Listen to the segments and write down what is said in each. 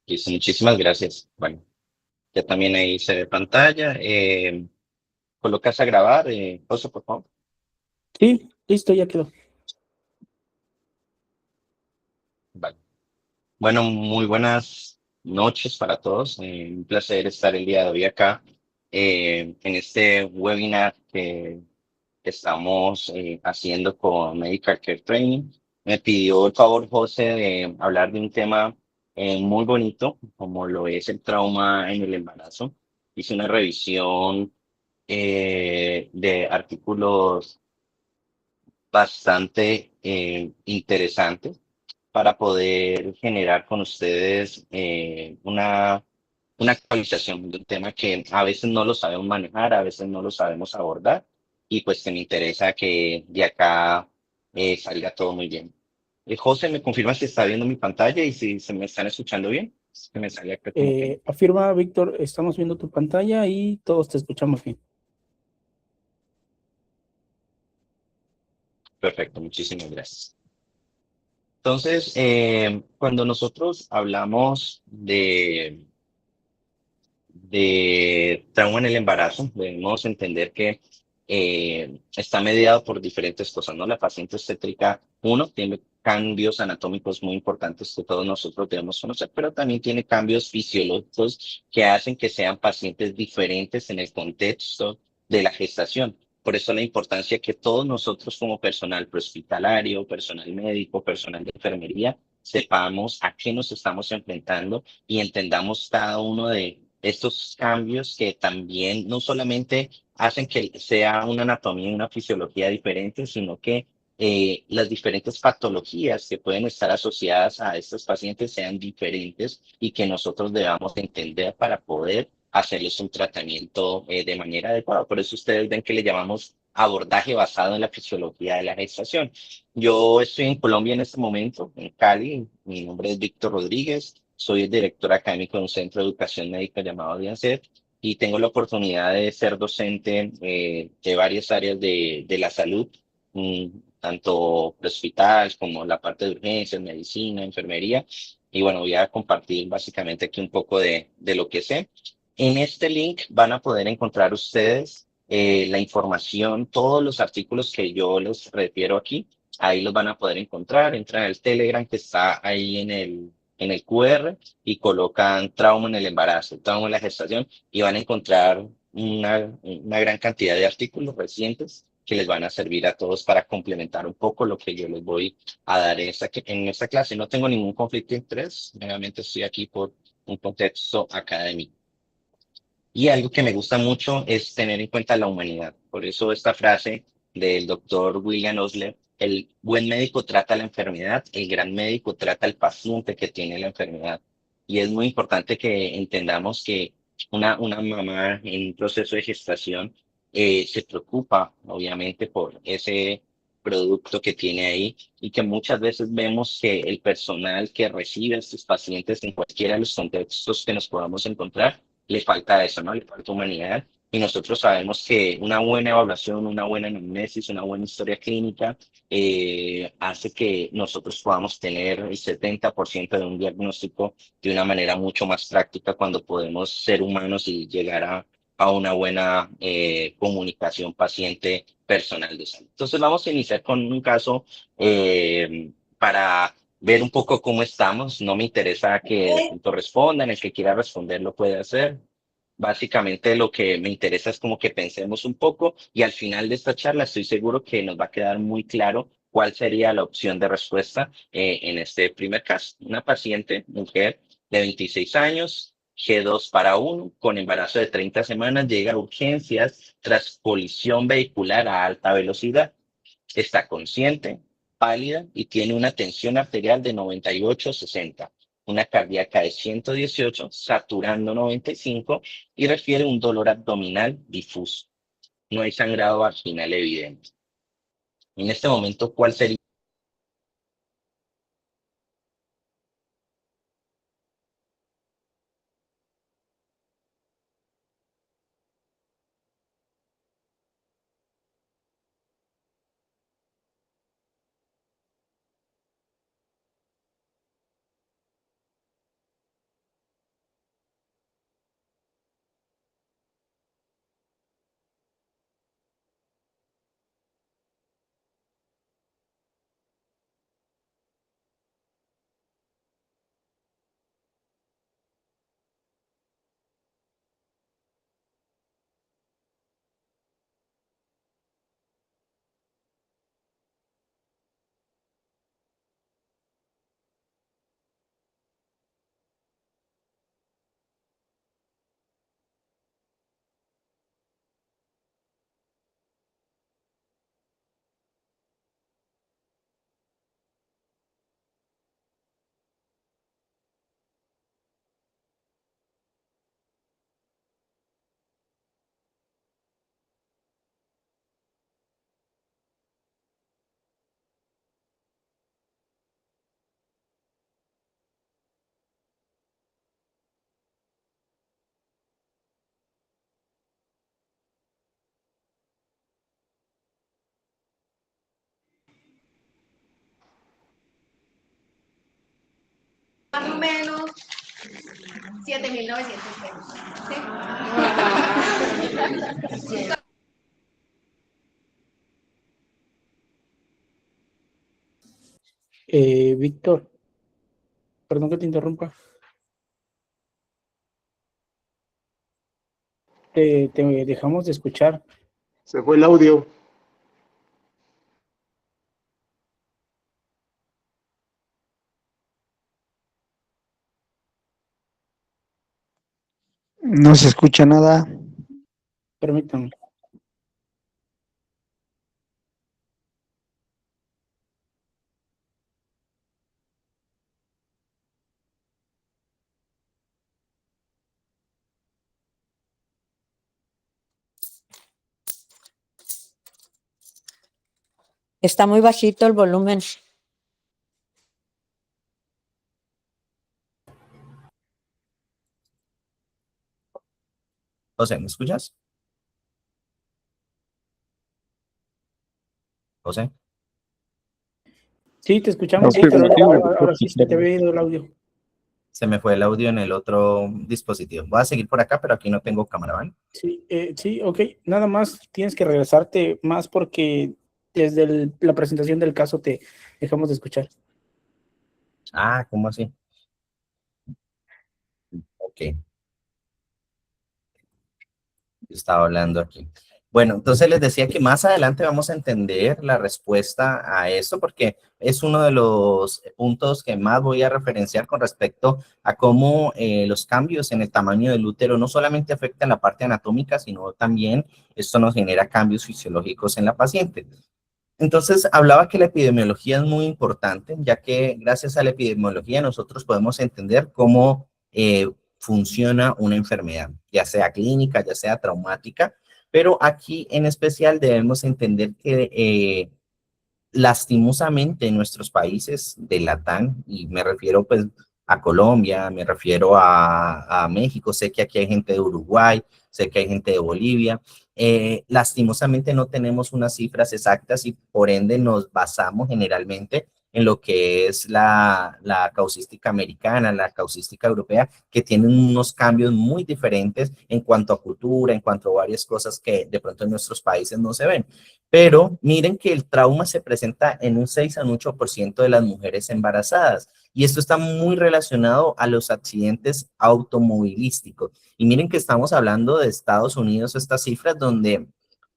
Listo, muchísimas gracias. Bueno, ya también ahí se ve pantalla. Colocas a grabar, José, por favor. Sí, listo, ya quedó. Vale. Bueno, muy buenas noches para todos. Un placer estar el día de hoy acá en este webinar que estamos haciendo con Medical Care Training. Me pidió el favor, José, de hablar de un tema muy bonito, como lo es el trauma en el embarazo. Hice una revisión de artículos bastante interesantes para poder generar con ustedes una actualización de un tema que a veces no lo sabemos manejar, a veces no lo sabemos abordar y pues que me interesa que de acá salga todo muy bien. José, ¿me confirma si está viendo mi pantalla y si se me están escuchando bien? Que me sale acá como que Afirma, Víctor, estamos viendo tu pantalla y todos te escuchamos bien. perfecto, muchísimas gracias. Entonces, cuando nosotros hablamos de trauma en el embarazo, debemos entender que está mediado por diferentes cosas, ¿no? La paciente obstétrica, uno, tiene cambios anatómicos muy importantes que todos nosotros debemos conocer, pero también tiene cambios fisiológicos que hacen que sean pacientes diferentes en el contexto de la gestación. Por eso la importancia que todos nosotros como personal prehospitalario, personal médico, personal de enfermería, sepamos a qué nos estamos enfrentando y entendamos cada uno de estos cambios que también no solamente hacen que sea una anatomía y una fisiología diferente, sino que las diferentes patologías que pueden estar asociadas a estos pacientes sean diferentes y que nosotros debamos entender para poder hacerles un tratamiento de manera adecuada. Por eso ustedes ven que le llamamos abordaje basado en la fisiología de la gestación. Yo estoy en Colombia en este momento, en Cali. Mi nombre es Víctor Rodríguez. Soy el director académico de un centro de educación médica llamado DIANSET y tengo la oportunidad de ser docente de varias áreas de la salud, mm, tanto hospital como la parte de urgencias, medicina, enfermería. Y bueno, voy a compartir básicamente aquí un poco de lo que sé. En este link van a poder encontrar ustedes la información, todos los artículos que yo les refiero aquí. Ahí los van a poder encontrar. Entran al Telegram que está ahí en el QR y colocan trauma en el embarazo, trauma en la gestación y van a encontrar una gran cantidad de artículos recientes que les van a servir a todos para complementar un poco lo que yo les voy a dar en esta clase. No tengo ningún conflicto de interés, meramente estoy aquí por un contexto académico. Y algo que me gusta mucho es tener en cuenta la humanidad. Por eso esta frase del doctor William Osler, el buen médico trata la enfermedad, el gran médico trata al paciente que tiene la enfermedad. Y es muy importante que entendamos que una mamá en un proceso de gestación se preocupa, obviamente, por ese producto que tiene ahí y que muchas veces vemos que el personal que recibe a estos pacientes en cualquiera de los contextos que nos podamos encontrar, le falta eso, ¿no? Le falta humanidad. Y nosotros sabemos que una buena evaluación, una buena anamnesis, una buena historia clínica hace que nosotros podamos tener el 70% de un diagnóstico de una manera mucho más práctica cuando podemos ser humanos y llegar a una buena comunicación paciente personal de salud. Entonces vamos a iniciar con un caso para ver un poco cómo estamos. No me interesa que de pronto respondan, el que quiera responder lo puede hacer. Básicamente lo que me interesa es como que pensemos un poco y al final de esta charla estoy seguro que nos va a quedar muy claro cuál sería la opción de respuesta en este primer caso. Una paciente, mujer de 26 años, G2 para 1, con embarazo de 30 semanas, llega a urgencias tras colisión vehicular a alta velocidad. Está consciente, pálida y tiene una tensión arterial de 98/60, una cardíaca de 118, saturando 95 y refiere un dolor abdominal difuso. No hay sangrado vaginal evidente. En este momento, ¿cuál sería? 7.900 pesos. ¿Sí? Víctor, perdón que te interrumpa. Te dejamos de escuchar. Se fue el audio. No se escucha nada. Permítame. Está muy bajito el volumen. José, ¿me escuchas? José. Sí, te escuchamos, Sí, pero sí, ahora sí se te había ido el audio. Se me fue el audio en el otro dispositivo. Voy a seguir por acá, pero aquí no tengo cámara, ¿vale? Sí, ok. Nada más tienes que regresarte más porque desde la presentación del caso te dejamos de escuchar. Ah, ¿cómo así? Ok, estaba hablando aquí. Bueno, entonces les decía que más adelante vamos a entender la respuesta a esto porque es uno de los puntos que más voy a referenciar con respecto a cómo los cambios en el tamaño del útero no solamente afectan la parte anatómica, sino también esto nos genera cambios fisiológicos en la paciente. Entonces, hablaba que la epidemiología es muy importante, ya que gracias a la epidemiología nosotros podemos entender cómo funciona una enfermedad, ya sea clínica, ya sea traumática, pero aquí en especial debemos entender que lastimosamente en nuestros países de Latam, y me refiero pues a Colombia, me refiero a México, sé que aquí hay gente de Uruguay, sé que hay gente de Bolivia, lastimosamente no tenemos unas cifras exactas y por ende nos basamos generalmente en lo que es la causística americana, la causística europea, que tienen unos cambios muy diferentes en cuanto a cultura, en cuanto a varias cosas que de pronto en nuestros países no se ven. Pero miren que el trauma se presenta en un 6 a un 8% de las mujeres embarazadas y esto está muy relacionado a los accidentes automovilísticos. Y miren que estamos hablando de Estados Unidos, estas cifras donde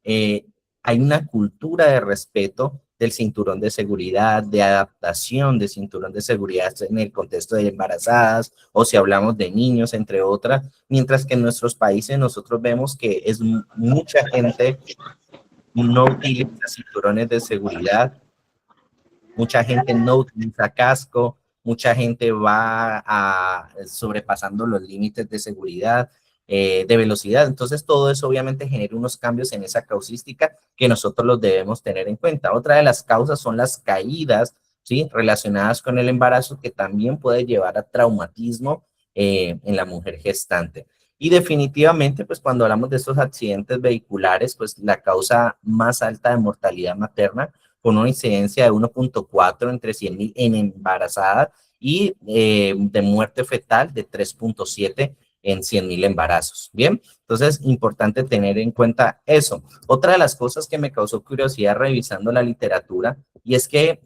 eh, hay una cultura de respeto del cinturón de seguridad, de adaptación de cinturón de seguridad en el contexto de embarazadas o si hablamos de niños, entre otras, mientras que en nuestros países nosotros vemos que es mucha gente no utiliza cinturones de seguridad, mucha gente no utiliza casco, mucha gente va sobrepasando los límites de seguridad, de velocidad. Entonces, todo eso obviamente genera unos cambios en esa causística que nosotros los debemos tener en cuenta. Otra de las causas son las caídas, ¿sí? Relacionadas con el embarazo, que también puede llevar a traumatismo en la mujer gestante. Y definitivamente, pues cuando hablamos de estos accidentes vehiculares, pues la causa más alta de mortalidad materna con una incidencia de 1.4 entre 100.000 en embarazada y de muerte fetal de 3.7 en 100.000 embarazos. Bien, entonces importante tener en cuenta eso. Otra de las cosas que me causó curiosidad revisando la literatura y es que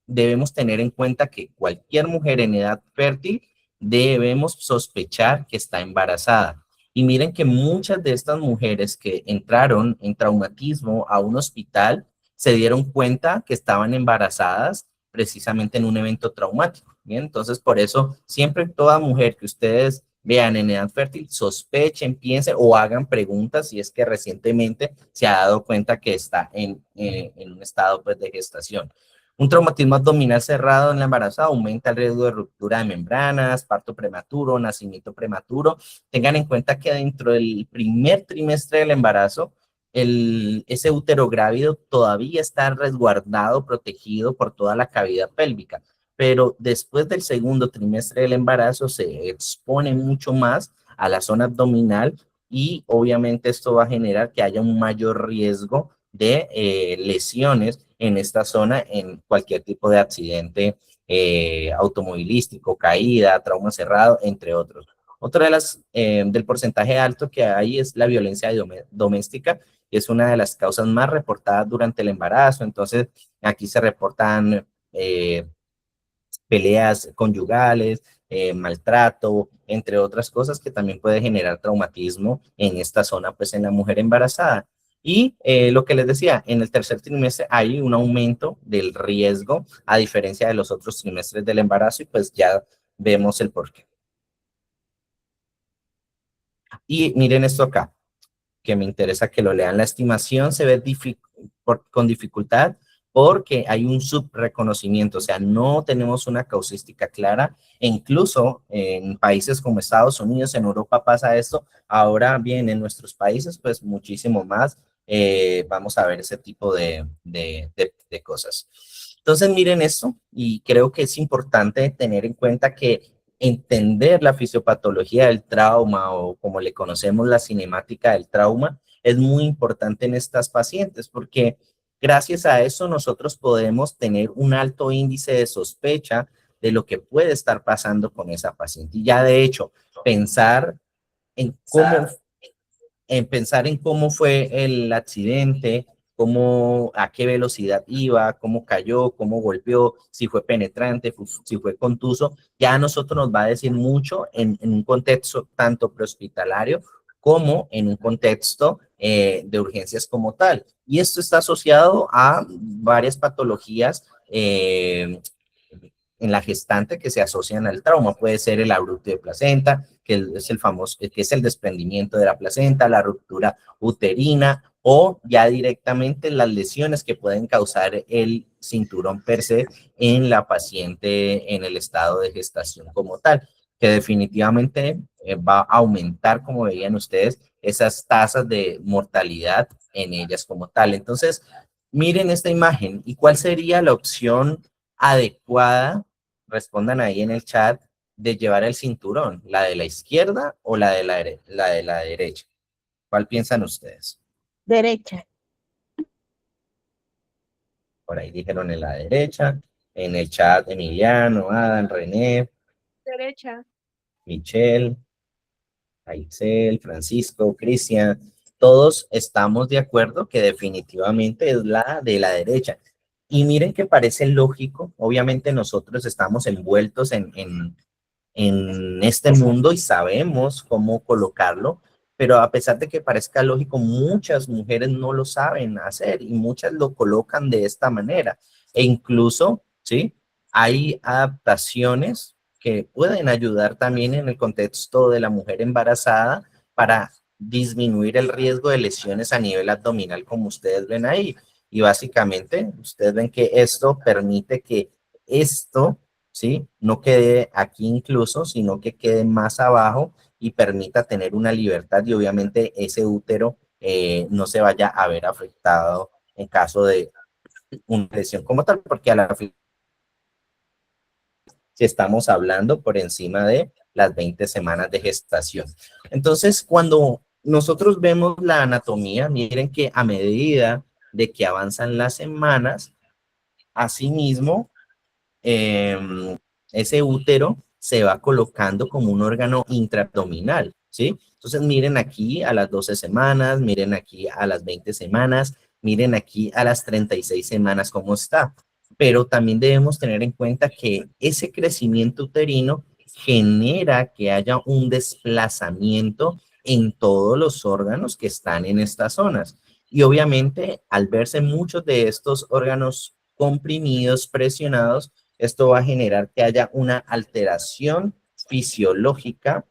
debemos tener en cuenta que cualquier mujer en edad fértil debemos sospechar que está embarazada. Y miren que muchas de estas mujeres que entraron en traumatismo a un hospital se dieron cuenta que estaban embarazadas precisamente en un evento traumático. ¿Bien? Entonces, por eso, siempre toda mujer que ustedes vean en edad fértil, sospechen, piensen o hagan preguntas si es que recientemente se ha dado cuenta que está en un estado pues, de gestación. Un traumatismo abdominal cerrado en la embarazada aumenta el riesgo de ruptura de membranas, parto prematuro, nacimiento prematuro. Tengan en cuenta que dentro del primer trimestre del embarazo, ese útero grávido todavía está resguardado, protegido por toda la cavidad pélvica, pero después del segundo trimestre del embarazo se expone mucho más a la zona abdominal y obviamente esto va a generar que haya un mayor riesgo de lesiones en esta zona en cualquier tipo de accidente automovilístico, caída, trauma cerrado, entre otros. Otra de las, del porcentaje alto que hay es la violencia doméstica, que es una de las causas más reportadas durante el embarazo. Entonces, aquí se reportan peleas conyugales, maltrato, entre otras cosas que también puede generar traumatismo en esta zona, pues en la mujer embarazada. Y lo que les decía, en el tercer trimestre hay un aumento del riesgo a diferencia de los otros trimestres del embarazo y pues ya vemos el porqué. Y miren esto acá, que me interesa que lo lean. La estimación se ve con dificultad porque hay un subreconocimiento, o sea, no tenemos una causística clara, e incluso en países como Estados Unidos, en Europa pasa esto, ahora bien, en nuestros países, pues muchísimo más, vamos a ver ese tipo de cosas. Entonces, miren esto, y creo que es importante tener en cuenta que entender la fisiopatología del trauma o como le conocemos la cinemática del trauma es muy importante en estas pacientes porque gracias a eso nosotros podemos tener un alto índice de sospecha de lo que puede estar pasando con esa paciente. Y ya de hecho, pensar en cómo fue el accidente, a qué velocidad iba, cómo cayó, cómo golpeó, si fue penetrante, si fue contuso, ya a nosotros nos va a decir mucho en un contexto tanto prehospitalario como en un contexto de urgencias como tal. Y esto está asociado a varias patologías en la gestante que se asocian al trauma. Puede ser el abrupto de placenta, que es el famoso, que es el desprendimiento de la placenta, la ruptura uterina o ya directamente las lesiones que pueden causar el cinturón per se en la paciente en el estado de gestación como tal, que definitivamente va a aumentar, como veían ustedes, esas tasas de mortalidad en ellas como tal. Entonces, miren esta imagen y cuál sería la opción adecuada, respondan ahí en el chat, de llevar el cinturón, la de la izquierda o la de la derecha. ¿Cuál piensan ustedes? Derecha. Por ahí dijeron en la derecha, en el chat Emiliano, Adam, René, Derecha. Michelle, Aixel, Francisco, Cristian, todos estamos de acuerdo que definitivamente es la de la derecha. Y miren que parece lógico, obviamente nosotros estamos envueltos en este mundo y sabemos cómo colocarlo, pero a pesar de que parezca lógico, muchas mujeres no lo saben hacer y muchas lo colocan de esta manera. E incluso, ¿sí? Hay adaptaciones que pueden ayudar también en el contexto de la mujer embarazada para disminuir el riesgo de lesiones a nivel abdominal, como ustedes ven ahí. Y básicamente, ustedes ven que esto permite que esto, ¿sí? No quede aquí incluso, sino que quede más abajo y permita tener una libertad y obviamente ese útero no se vaya a ver afectado en caso de una lesión como tal, porque a la si estamos hablando por encima de las 20 semanas de gestación. Entonces, cuando nosotros vemos la anatomía, miren que a medida de que avanzan las semanas, asimismo, ese útero se va colocando como un órgano intraabdominal, ¿sí? Entonces, miren aquí a las 12 semanas, miren aquí a las 20 semanas, miren aquí a las 36 semanas cómo está. Pero también debemos tener en cuenta que ese crecimiento uterino genera que haya un desplazamiento en todos los órganos que están en estas zonas. Y obviamente, al verse muchos de estos órganos comprimidos, presionados, esto va a generar que haya una alteración fisiológica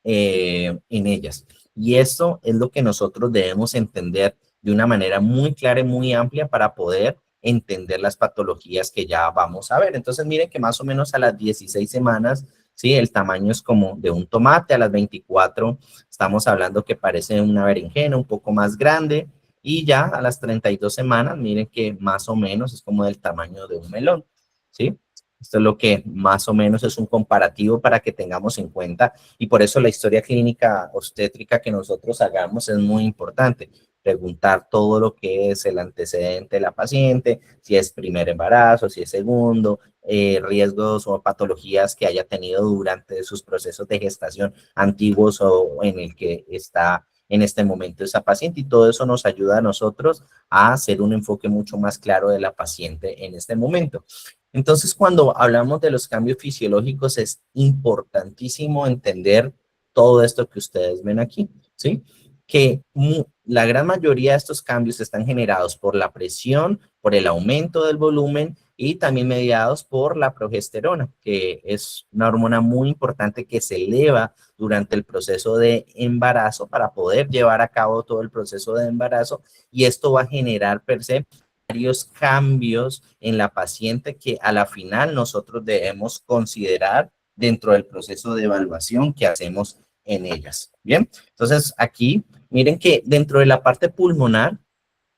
en ellas. Y esto es lo que nosotros debemos entender de una manera muy clara y muy amplia para poder entender las patologías que ya vamos a ver. Entonces, miren que más o menos a las 16 semanas, ¿sí? El tamaño es como de un tomate. A las 24 estamos hablando que parece una berenjena un poco más grande. Y ya a las 32 semanas, miren que más o menos es como del tamaño de un melón, ¿sí? Esto es lo que más o menos es un comparativo para que tengamos en cuenta y por eso la historia clínica obstétrica que nosotros hagamos es muy importante. preguntar todo lo que es el antecedente de la paciente, si es primer embarazo, si es segundo, riesgos o patologías que haya tenido durante sus procesos de gestación antiguos o en el que está en este momento esa paciente, y todo eso nos ayuda a nosotros a hacer un enfoque mucho más claro de la paciente en este momento. Entonces, cuando hablamos de los cambios fisiológicos, es importantísimo entender todo esto que ustedes ven aquí, ¿sí? Que la gran mayoría de estos cambios están generados por la presión, por el aumento del volumen y también mediados por la progesterona, que es una hormona muy importante que se eleva durante el proceso de embarazo para poder llevar a cabo todo el proceso de embarazo, y esto va a generar per se varios cambios en la paciente que a la final nosotros debemos considerar dentro del proceso de evaluación que hacemos en ellas. Bien, entonces aquí miren que dentro de la parte pulmonar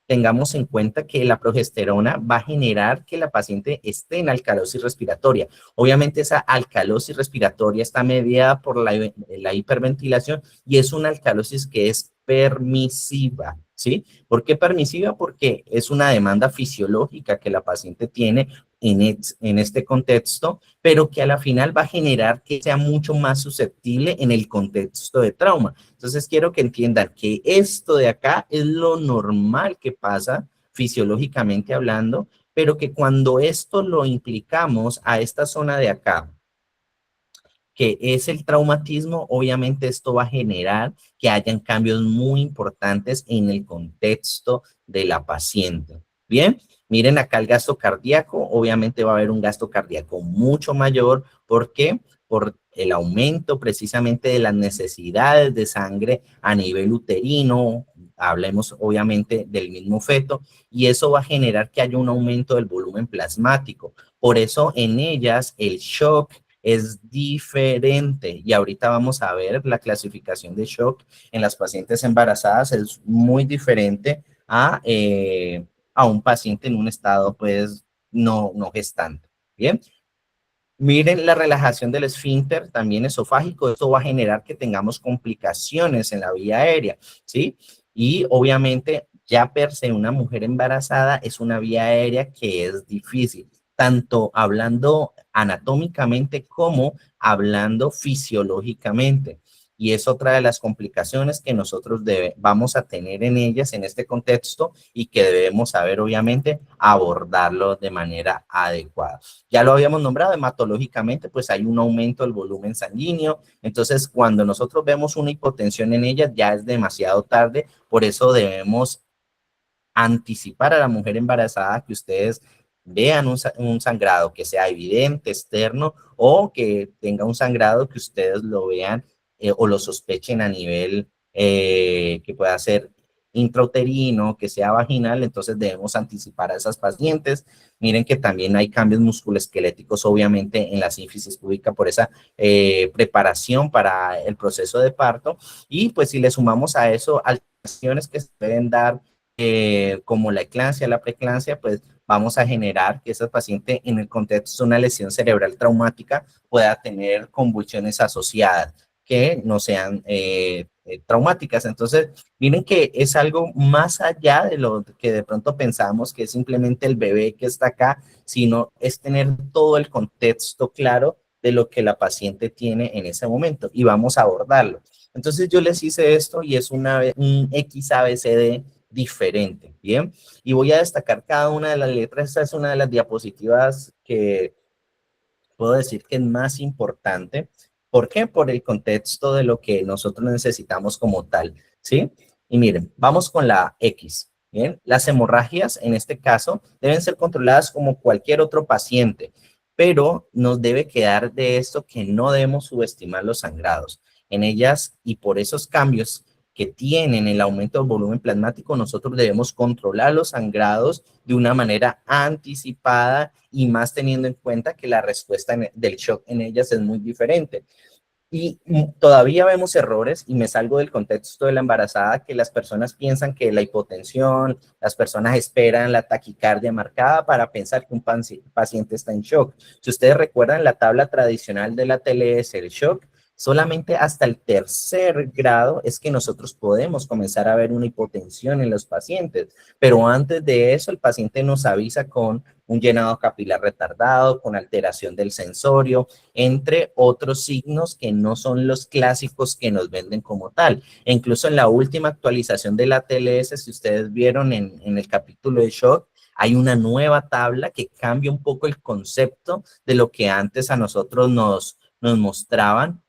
tengamos en cuenta que la progesterona va a generar que la paciente esté en alcalosis respiratoria. Obviamente esa alcalosis respiratoria está mediada por la hiperventilación y es una alcalosis que es permisiva, ¿sí? ¿Por qué permisiva? Porque es una demanda fisiológica que la paciente tiene en este contexto, pero que a la final va a generar que sea mucho más susceptible en el contexto de trauma. Entonces quiero que entiendan que esto de acá es lo normal que pasa fisiológicamente hablando, pero que cuando esto lo implicamos a esta zona de acá, que es el traumatismo, obviamente esto va a generar que hayan cambios muy importantes en el contexto de la paciente. Bien, miren acá el gasto cardíaco, obviamente va a haber un gasto cardíaco mucho mayor. ¿Por qué? Por el aumento precisamente de las necesidades de sangre a nivel uterino, hablemos obviamente del mismo feto, y eso va a generar que haya un aumento del volumen plasmático. Por eso en ellas el shock es diferente, y ahorita vamos a ver la clasificación de shock en las pacientes embarazadas es muy diferente a un paciente en un estado pues no gestante. Bien, miren la relajación del esfínter también esofágico, esto va a generar que tengamos complicaciones en la vía aérea, ¿sí? Y obviamente ya per se una mujer embarazada es una vía aérea que es difícil, tanto hablando anatómicamente como hablando fisiológicamente. Y es otra de las complicaciones que nosotros vamos a tener en ellas en este contexto y que debemos saber, obviamente, abordarlo de manera adecuada. Ya lo habíamos nombrado, hematológicamente, pues hay un aumento del volumen sanguíneo. Entonces, cuando nosotros vemos una hipotensión en ellas, ya es demasiado tarde. Por eso debemos anticipar a la mujer embarazada que ustedes vean un sangrado que sea evidente, externo, o que tenga un sangrado que ustedes lo vean o lo sospechen a nivel que pueda ser intrauterino, que sea vaginal. Entonces debemos anticipar a esas pacientes. Miren que también hay cambios musculoesqueléticos, obviamente, en la sínfisis púbica por esa preparación para el proceso de parto. Y pues si le sumamos a eso alteraciones que se pueden dar como la eclampsia, la preeclampsia, pues vamos a generar que esa paciente en el contexto de una lesión cerebral traumática pueda tener convulsiones asociadas que no sean traumáticas. Entonces, miren que es algo más allá de lo que de pronto pensamos que es simplemente el bebé que está acá, sino es tener todo el contexto claro de lo que la paciente tiene en ese momento y vamos a abordarlo. Entonces, yo les hice esto y es un XABCD diferente, ¿bien? Y voy a destacar cada una de las letras. Esta es una de las diapositivas que puedo decir que es más importante. ¿Por qué? Por el contexto de lo que nosotros necesitamos como tal, ¿sí? Y miren, vamos con la X, ¿bien? Las hemorragias, en este caso, deben ser controladas como cualquier otro paciente, pero nos debe quedar de esto que no debemos subestimar los sangrados. En ellas, y por esos cambios que tienen el aumento del volumen plasmático, nosotros debemos controlar los sangrados de una manera anticipada y más teniendo en cuenta que la respuesta del shock en ellas es muy diferente. Y todavía vemos errores, y me salgo del contexto de la embarazada, que las personas piensan que la hipotensión, las personas esperan la taquicardia marcada para pensar que un paciente está en shock. Si ustedes recuerdan la tabla tradicional de la TLS, el shock Solamente hasta el tercer grado es que nosotros podemos comenzar a ver una hipotensión en los pacientes, pero antes de eso el paciente nos avisa con un llenado capilar retardado, con alteración del sensorio, entre otros signos que no son los clásicos que nos venden como tal. E incluso en la última actualización de la TLS, si ustedes vieron en el capítulo de shock, hay una nueva tabla que cambia un poco el concepto de lo que antes a nosotros nos mostraban,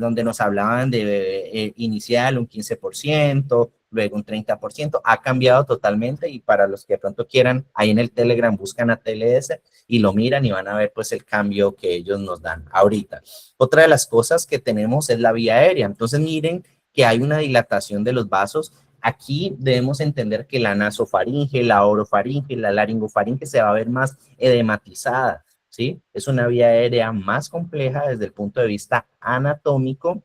donde nos hablaban de inicial un 15%, luego un 30%, ha cambiado totalmente y para los que de pronto quieran, ahí en el Telegram buscan a TLS y lo miran y van a ver pues el cambio que ellos nos dan ahorita. Otra de las cosas que tenemos es la vía aérea, entonces miren que hay una dilatación de los vasos. Aquí debemos entender que la nasofaringe, la orofaringe, la laringofaringe se va a ver más edematizada, ¿sí? Es una vía aérea más compleja desde el punto de vista anatómico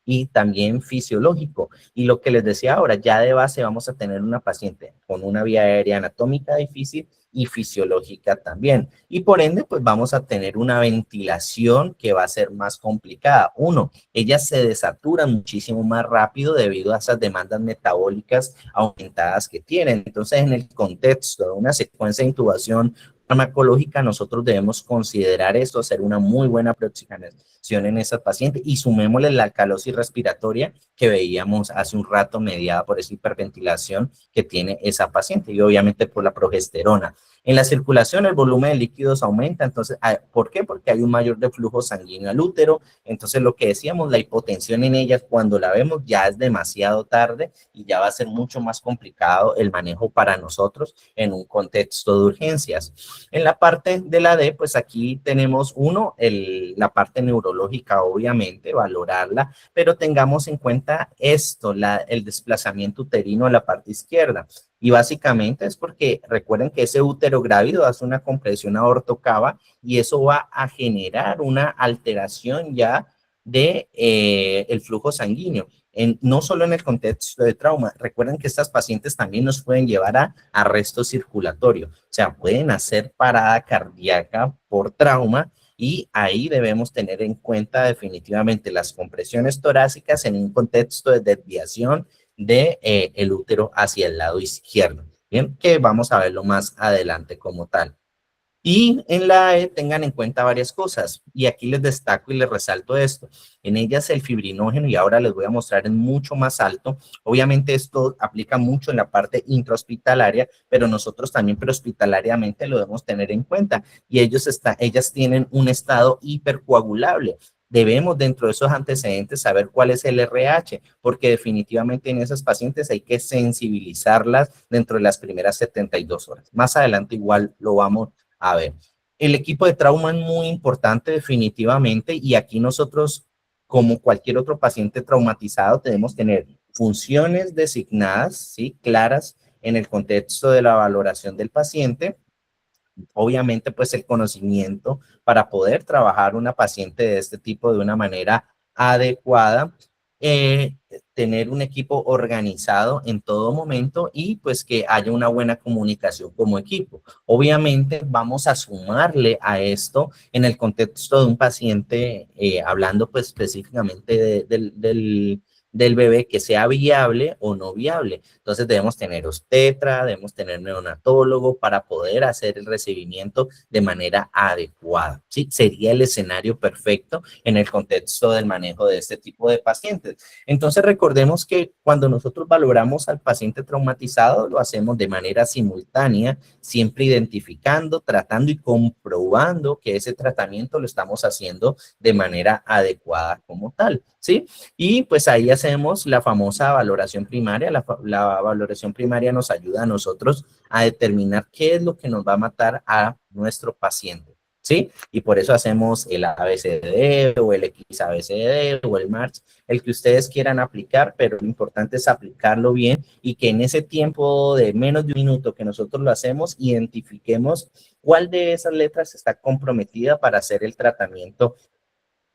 y también fisiológico. Y lo que les decía ahora, ya de base vamos a tener una paciente con una vía aérea anatómica difícil y fisiológica también. Y por ende, pues vamos a tener una ventilación que va a ser más complicada. Uno, ellas se desaturan muchísimo más rápido debido a esas demandas metabólicas aumentadas que tienen. Entonces, en el contexto de una secuencia de intubación farmacológica, nosotros debemos considerar esto, hacer una muy buena aproximación en esas pacientes y sumémosle la alcalosis respiratoria que veíamos hace un rato mediada por esa hiperventilación que tiene esa paciente y obviamente por la progesterona. En la circulación el volumen de líquidos aumenta, entonces, ¿por qué? Porque hay un mayor deflujo sanguíneo al útero, entonces lo que decíamos, la hipotensión en ellas cuando la vemos ya es demasiado tarde y ya va a ser mucho más complicado el manejo para nosotros en un contexto de urgencias. En la parte de la D, pues aquí tenemos la parte neurológica, obviamente, valorarla, pero tengamos en cuenta esto, el desplazamiento uterino a la parte izquierda. Y básicamente es porque recuerden que ese útero grávido hace una compresión aortocava y eso va a generar una alteración ya de el flujo sanguíneo. No solo en el contexto de trauma, recuerden que estas pacientes también nos pueden llevar a arresto circulatorio, o sea, pueden hacer parada cardíaca por trauma y ahí debemos tener en cuenta definitivamente las compresiones torácicas en un contexto de desviación de el útero hacia el lado izquierdo, bien, que vamos a verlo más adelante como tal. Y en la E tengan en cuenta varias cosas, y aquí les destaco y les resalto esto. En ellas el fibrinógeno, y ahora les voy a mostrar, es mucho más alto. Obviamente esto aplica mucho en la parte intrahospitalaria, pero nosotros también prehospitalariamente lo debemos tener en cuenta. Y ellas tienen un estado hipercoagulable. Debemos dentro de esos antecedentes saber cuál es el RH, porque definitivamente en esas pacientes hay que sensibilizarlas dentro de las primeras 72 horas. Más adelante igual lo vamos a ver. El equipo de trauma es muy importante definitivamente y aquí nosotros, como cualquier otro paciente traumatizado, debemos tener funciones designadas, ¿sí? Claras en el contexto de la valoración del paciente. Obviamente, pues el conocimiento para poder trabajar una paciente de este tipo de una manera adecuada, tener un equipo organizado en todo momento y pues que haya una buena comunicación como equipo. Obviamente vamos a sumarle a esto en el contexto de un paciente, hablando pues específicamente del bebé, que sea viable o no viable. Entonces debemos tener obstetra, debemos tener neonatólogo para poder hacer el recibimiento de manera adecuada, ¿sí? Sería el escenario perfecto en el contexto del manejo de este tipo de pacientes. Entonces recordemos que cuando nosotros valoramos al paciente traumatizado, lo hacemos de manera simultánea, siempre identificando, tratando y comprobando que ese tratamiento lo estamos haciendo de manera adecuada como tal, ¿sí? Y pues ahí hacemos la famosa valoración primaria. La valoración primaria nos ayuda a nosotros a determinar qué es lo que nos va a matar a nuestro paciente, ¿sí? Y por eso hacemos el ABCD o el XABCD o el MARCH, el que ustedes quieran aplicar, pero lo importante es aplicarlo bien y que en ese tiempo de menos de un minuto que nosotros lo hacemos, identifiquemos cuál de esas letras está comprometida para hacer el tratamiento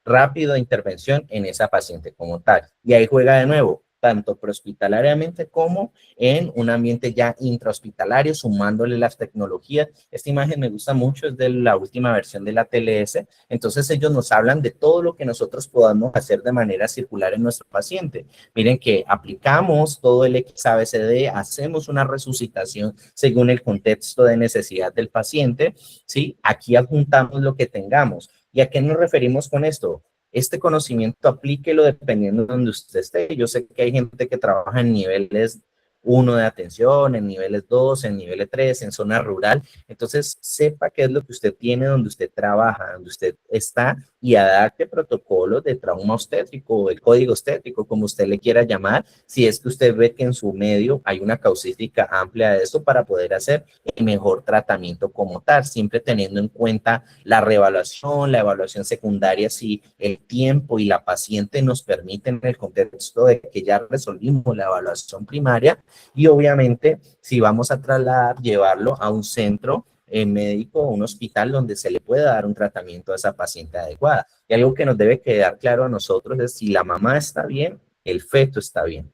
rápido de intervención en esa paciente como tal. Y ahí juega de nuevo tanto prehospitalariamente como en un ambiente ya intrahospitalario, sumándole las tecnologías. Esta imagen me gusta mucho, es de la última versión de la TLS. Entonces ellos nos hablan de todo lo que nosotros podamos hacer de manera circular en nuestro paciente. Miren que aplicamos todo el XABCD, hacemos una resucitación según el contexto de necesidad del paciente, ¿sí? Aquí adjuntamos lo que tengamos. ¿Y a qué nos referimos con esto? Este conocimiento aplíquelo dependiendo de donde usted esté. Yo sé que hay gente que trabaja en niveles 1 de atención, en niveles 2, en niveles 3, en zona rural. Entonces, sepa qué es lo que usted tiene, donde usted trabaja, donde usted está y adapte protocolos de trauma obstétrico o el código obstétrico, como usted le quiera llamar, si es que usted ve que en su medio hay una causística amplia de esto para poder hacer el mejor tratamiento como tal, siempre teniendo en cuenta la reevaluación, la evaluación secundaria, si el tiempo y la paciente nos permiten en el contexto de que ya resolvimos la evaluación primaria y obviamente si vamos a trasladar, llevarlo a un centro médico o un hospital donde se le pueda dar un tratamiento a esa paciente adecuada. Y algo que nos debe quedar claro a nosotros es si la mamá está bien, el feto está bien.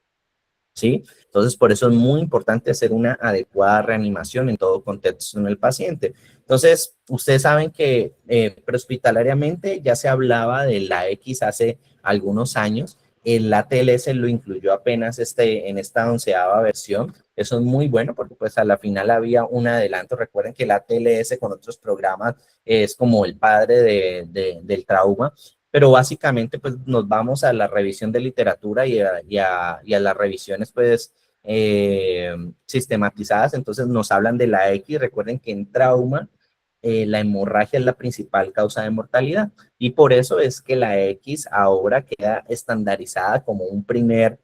¿Sí? Entonces, por eso es muy importante hacer una adecuada reanimación en todo contexto en el paciente. Entonces, ustedes saben que prehospitalariamente ya se hablaba de la X hace algunos años. El ATLS lo incluyó apenas en esta 11ª versión. Eso es muy bueno porque pues a la final había un adelanto. Recuerden que el ATLS con otros programas es como el padre del trauma. Pero básicamente pues nos vamos a la revisión de literatura y a las revisiones pues sistematizadas. Entonces nos hablan de la X. Recuerden que en trauma la hemorragia es la principal causa de mortalidad y por eso es que la X ahora queda estandarizada como un primer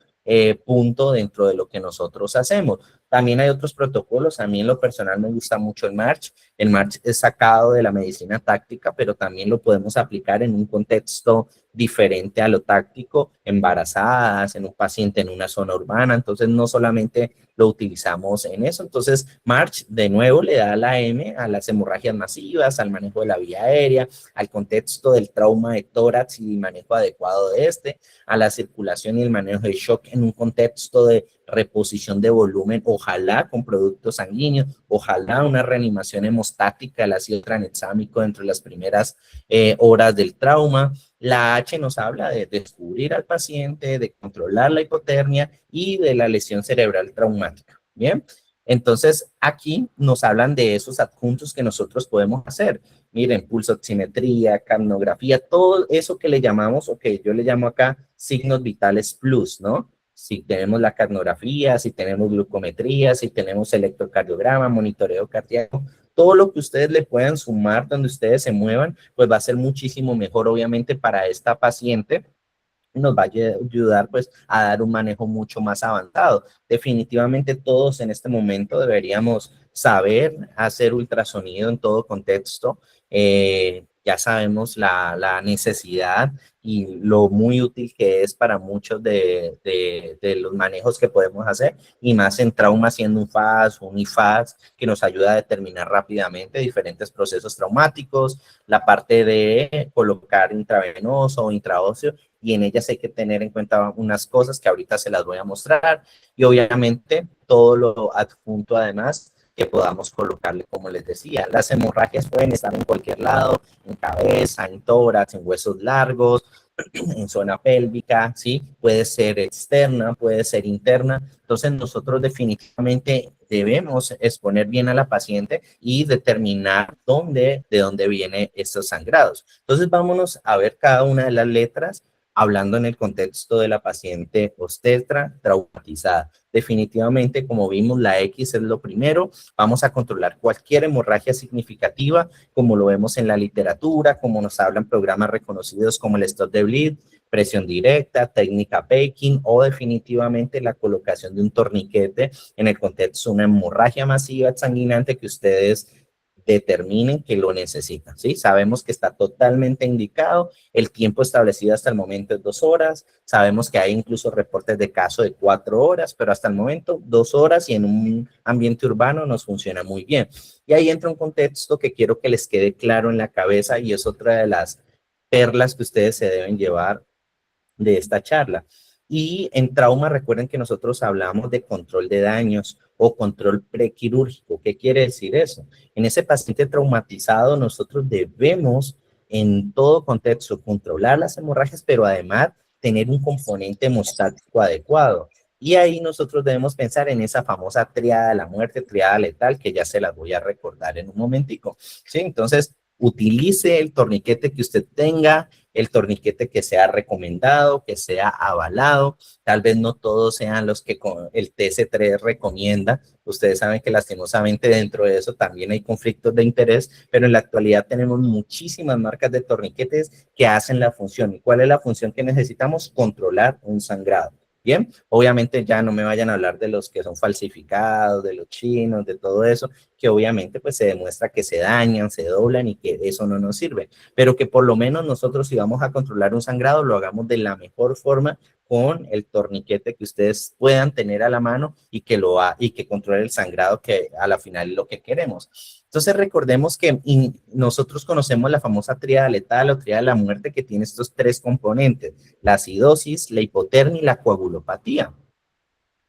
punto dentro de lo que nosotros hacemos. También hay otros protocolos, a mí en lo personal me gusta mucho el March. El March es sacado de la medicina táctica, pero también lo podemos aplicar en un contexto diferente a lo táctico, embarazadas, en un paciente en una zona urbana, entonces no solamente lo utilizamos en eso. Entonces March de nuevo le da la M a las hemorragias masivas, al manejo de la vía aérea, al contexto del trauma de tórax y manejo adecuado de este, a la circulación y el manejo de shock en un contexto de reposición de volumen, ojalá con productos sanguíneos, ojalá una reanimación hemostática del ácido tranexámico entre las primeras horas del trauma. La H nos habla de descubrir al paciente, de controlar la hipotermia y de la lesión cerebral traumática. Bien, entonces aquí nos hablan de esos adjuntos que nosotros podemos hacer. Miren, pulsoximetría, capnografía, todo eso que le llamamos, o que yo le llamo acá signos vitales plus, ¿no? Si tenemos la capnografía, si tenemos glucometría, si tenemos electrocardiograma, monitoreo cardíaco, todo lo que ustedes le puedan sumar donde ustedes se muevan, pues va a ser muchísimo mejor, obviamente, para esta paciente. Nos va a ayudar pues a dar un manejo mucho más avanzado. Definitivamente todos en este momento deberíamos saber hacer ultrasonido en todo contexto. Ya sabemos la necesidad y lo muy útil que es para muchos de los manejos que podemos hacer, y más en trauma haciendo un FAS, un IFAS, que nos ayuda a determinar rápidamente diferentes procesos traumáticos, la parte de colocar intravenoso o intraóseo, y en ellas hay que tener en cuenta unas cosas que ahorita se las voy a mostrar, y obviamente todo lo adjunto además que podamos colocarle, como les decía. Las hemorragias pueden estar en cualquier lado, en cabeza, en tórax, en huesos largos, en zona pélvica, ¿sí? Puede ser externa, puede ser interna. Entonces nosotros definitivamente debemos exponer bien a la paciente y determinar de dónde vienen estos sangrados. Entonces vámonos a ver cada una de las letras hablando en el contexto de la paciente obstetra traumatizada. Definitivamente, como vimos, la X es lo primero. Vamos a controlar cualquier hemorragia significativa, como lo vemos en la literatura, como nos hablan programas reconocidos como el stop de bleed, presión directa, técnica Peking, o definitivamente la colocación de un torniquete en el contexto de una hemorragia masiva sanguinante que ustedes determinen que lo necesitan, ¿sí? Sabemos que está totalmente indicado, el tiempo establecido hasta el momento es 2 horas, sabemos que hay incluso reportes de caso de 4 horas, pero hasta el momento 2 horas y en un ambiente urbano nos funciona muy bien. Y ahí entra un contexto que quiero que les quede claro en la cabeza y es otra de las perlas que ustedes se deben llevar de esta charla. Y en trauma, recuerden que nosotros hablamos de control de daños o control prequirúrgico. ¿Qué quiere decir eso? En ese paciente traumatizado, nosotros debemos en todo contexto controlar las hemorragias, pero además tener un componente hemostático adecuado. Y ahí nosotros debemos pensar en esa famosa triada de la muerte, triada letal, que ya se las voy a recordar en un momentico. ¿Sí? Entonces, utilice el torniquete que usted tenga, el torniquete que sea recomendado, que sea avalado. Tal vez no todos sean los que el TC3 recomienda. Ustedes saben que lastimosamente dentro de eso también hay conflictos de interés, pero en la actualidad tenemos muchísimas marcas de torniquetes que hacen la función. ¿Y cuál es la función que necesitamos? Controlar un sangrado. Bien, obviamente ya no me vayan a hablar de los que son falsificados, de los chinos, de todo eso, que obviamente pues se demuestra que se dañan, se doblan y que eso no nos sirve, pero que por lo menos nosotros si vamos a controlar un sangrado lo hagamos de la mejor forma con el torniquete que ustedes puedan tener a la mano y que controle el sangrado, que a la final es lo que queremos. Entonces recordemos que nosotros conocemos la famosa tríada letal o tríada de la muerte, que tiene estos tres componentes: la acidosis, la hipotermia y la coagulopatía.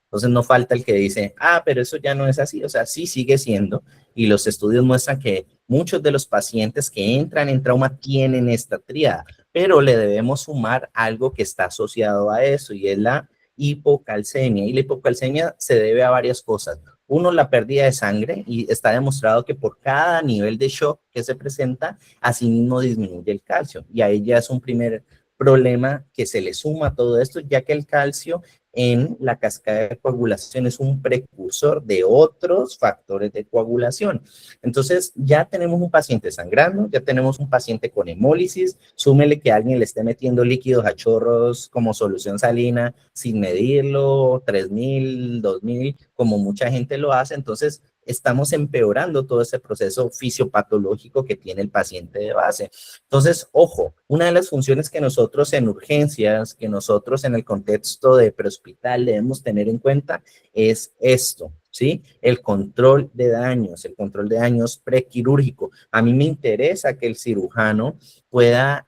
Entonces no falta el que dice, pero eso ya no es así. O sea, sí sigue siendo, y los estudios muestran que muchos de los pacientes que entran en trauma tienen esta tríada, pero le debemos sumar algo que está asociado a eso, y es la hipocalcemia. Y la hipocalcemia se debe a varias cosas. Uno, la pérdida de sangre, y está demostrado que por cada nivel de shock que se presenta, asimismo disminuye el calcio. Y ahí ya es un primer problema que se le suma a todo esto, ya que el calcio en la cascada de coagulación es un precursor de otros factores de coagulación. Entonces, ya tenemos un paciente sangrando, ya tenemos un paciente con hemólisis, súmele que alguien le esté metiendo líquidos a chorros como solución salina sin medirlo, 3.000, 2.000, como mucha gente lo hace. Entonces, estamos empeorando todo ese proceso fisiopatológico que tiene el paciente de base. Entonces, ojo, una de las funciones que nosotros en urgencias, que nosotros en el contexto de prehospital debemos tener en cuenta es esto, ¿sí? El control de daños prequirúrgico. A mí me interesa que el cirujano pueda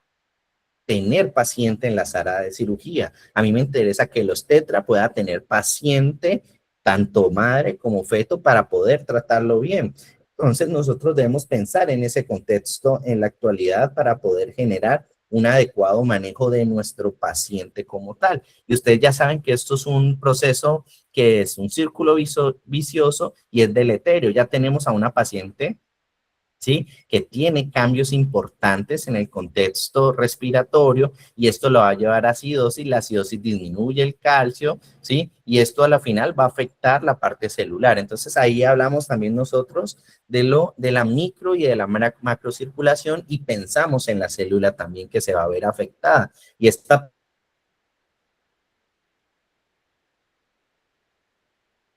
tener paciente en la sala de cirugía. A mí me interesa que el obstetra pueda tener paciente, tanto madre como feto, para poder tratarlo bien. Entonces nosotros debemos pensar en ese contexto en la actualidad para poder generar un adecuado manejo de nuestro paciente como tal. Y ustedes ya saben que esto es un proceso que es un círculo vicioso y es deleterio. Ya tenemos a una paciente, ¿sí?, que tiene cambios importantes en el contexto respiratorio, y esto lo va a llevar a acidosis. La acidosis disminuye el calcio, ¿sí? Y esto a la final va a afectar la parte celular. Entonces ahí hablamos también nosotros de la micro y de la macrocirculación, y pensamos en la célula también que se va a ver afectada. Y esta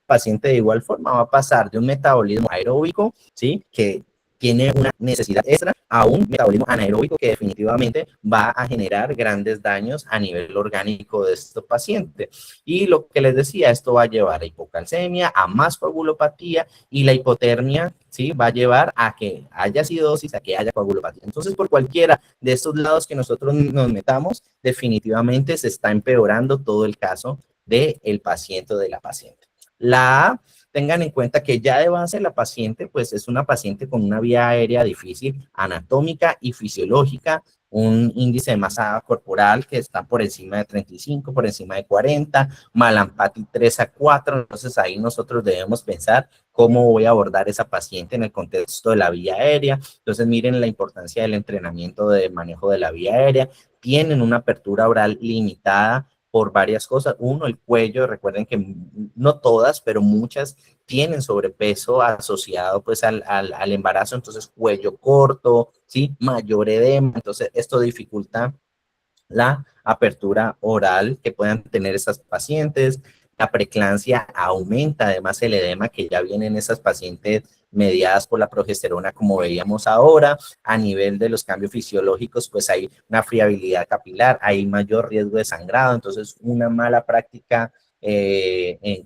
paciente de igual forma va a pasar de un metabolismo aeróbico, ¿sí?, que tiene una necesidad extra, a un metabolismo anaeróbico que definitivamente va a generar grandes daños a nivel orgánico de este paciente. Y lo que les decía, esto va a llevar a hipocalcemia, a más coagulopatía, y la hipotermia, ¿sí?, va a llevar a que haya acidosis, a que haya coagulopatía. Entonces, por cualquiera de estos lados que nosotros nos metamos, definitivamente se está empeorando todo el caso del paciente o de la paciente. Tengan en cuenta que ya de base la paciente pues es una paciente con una vía aérea difícil, anatómica y fisiológica, un índice de masa corporal que está por encima de 35, por encima de 40, Malampati 3 a 4. Entonces ahí nosotros debemos pensar cómo voy a abordar esa paciente en el contexto de la vía aérea. Entonces miren la importancia del entrenamiento de manejo de la vía aérea. Tienen una apertura oral limitada por varias cosas. Uno, el cuello. Recuerden que no todas, pero muchas tienen sobrepeso asociado pues al embarazo. Entonces, cuello corto, ¿sí?, mayor edema. Entonces, esto dificulta la apertura oral que puedan tener estas pacientes. La preeclampsia aumenta además el edema que ya viene en esas pacientes mediadas por la progesterona, como veíamos ahora. A nivel de los cambios fisiológicos, pues hay una friabilidad capilar, hay mayor riesgo de sangrado. Entonces, una mala práctica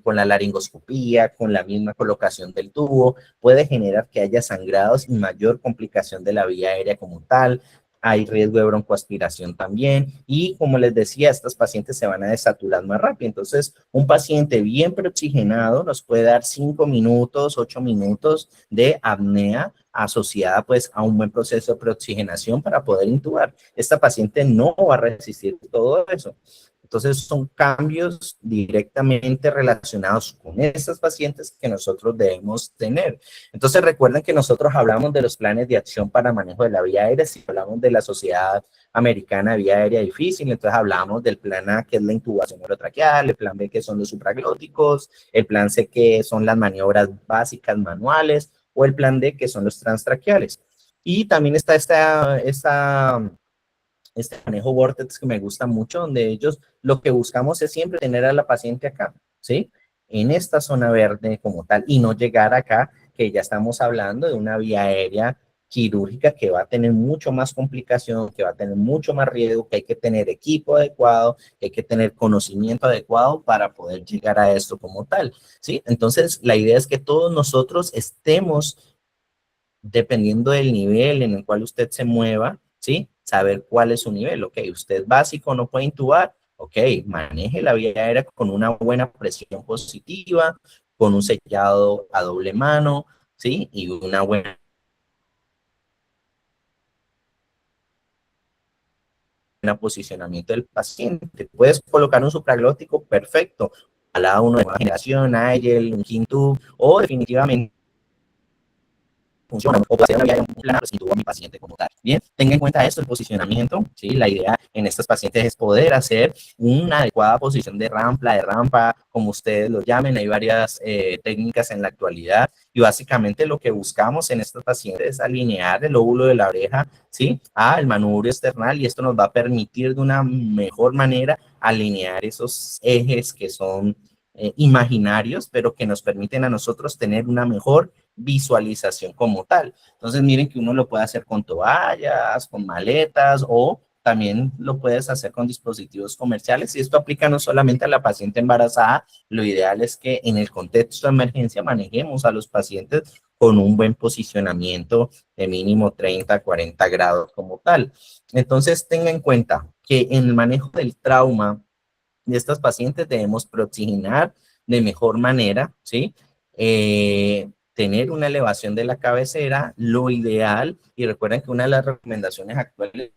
con la laringoscopía, con la misma colocación del tubo, puede generar que haya sangrados y mayor complicación de la vía aérea como tal. hay riesgo de broncoaspiración también, y como les decía, estas pacientes se van a desaturar más rápido. Entonces, un paciente bien preoxigenado nos puede dar 5 minutos, 8 minutos de apnea asociada pues a un buen proceso de preoxigenación para poder intubar. Esta paciente no va a resistir todo eso. Entonces son cambios directamente relacionados con estas pacientes que nosotros debemos tener. Entonces recuerden que nosotros hablamos de los planes de acción para manejo de la vía aérea, si hablamos de la Sociedad Americana de Vía Aérea Difícil, entonces hablamos del plan A, que es la intubación orotraqueal, el plan B, que son los supraglóticos, el plan C, que son las maniobras básicas manuales, o el plan D, que son los transtraqueales. Y también está este manejo Vortex que me gusta mucho, donde ellos lo que buscamos es siempre tener a la paciente acá, ¿sí? En esta zona verde como tal, y no llegar acá, que ya estamos hablando de una vía aérea quirúrgica que va a tener mucho más complicación, que va a tener mucho más riesgo, que hay que tener equipo adecuado, que hay que tener conocimiento adecuado para poder llegar a esto como tal, ¿sí? Entonces, la idea es que todos nosotros estemos, dependiendo del nivel en el cual usted se mueva, ¿sí? Saber cuál es su nivel. Ok, usted básico no puede intubar. Ok, maneje la vía aérea con una buena presión positiva, con un sellado a doble mano, ¿sí? Y una buena posicionamiento del paciente. Puedes colocar un supraglótico perfecto, al lado uno de nueva generación, IGEL, un Kintube, o definitivamente funciona, o puede hacer una vía de un plan, pues, intubo a mi paciente como tal. Bien, tenga en cuenta esto, el posicionamiento, ¿sí? La idea en estos pacientes es poder hacer una adecuada posición de rampa, como ustedes lo llamen. Hay varias técnicas en la actualidad, y básicamente lo que buscamos en estos pacientes es alinear el lóbulo de la oreja, ¿sí? Al manubrio external, y esto nos va a permitir de una mejor manera alinear esos ejes que son imaginarios, pero que nos permiten a nosotros tener una mejor visualización como tal. Entonces miren que uno lo puede hacer con toallas, con maletas, o también lo puedes hacer con dispositivos comerciales, y esto aplica no solamente a la paciente embarazada. Lo ideal es que en el contexto de emergencia manejemos a los pacientes con un buen posicionamiento de mínimo 30, 40 grados como tal. Entonces tenga en cuenta que en el manejo del trauma de estas pacientes debemos prooxigenar de mejor manera, ¿sí? Tener una elevación de la cabecera, lo ideal, y recuerden que una de las recomendaciones actuales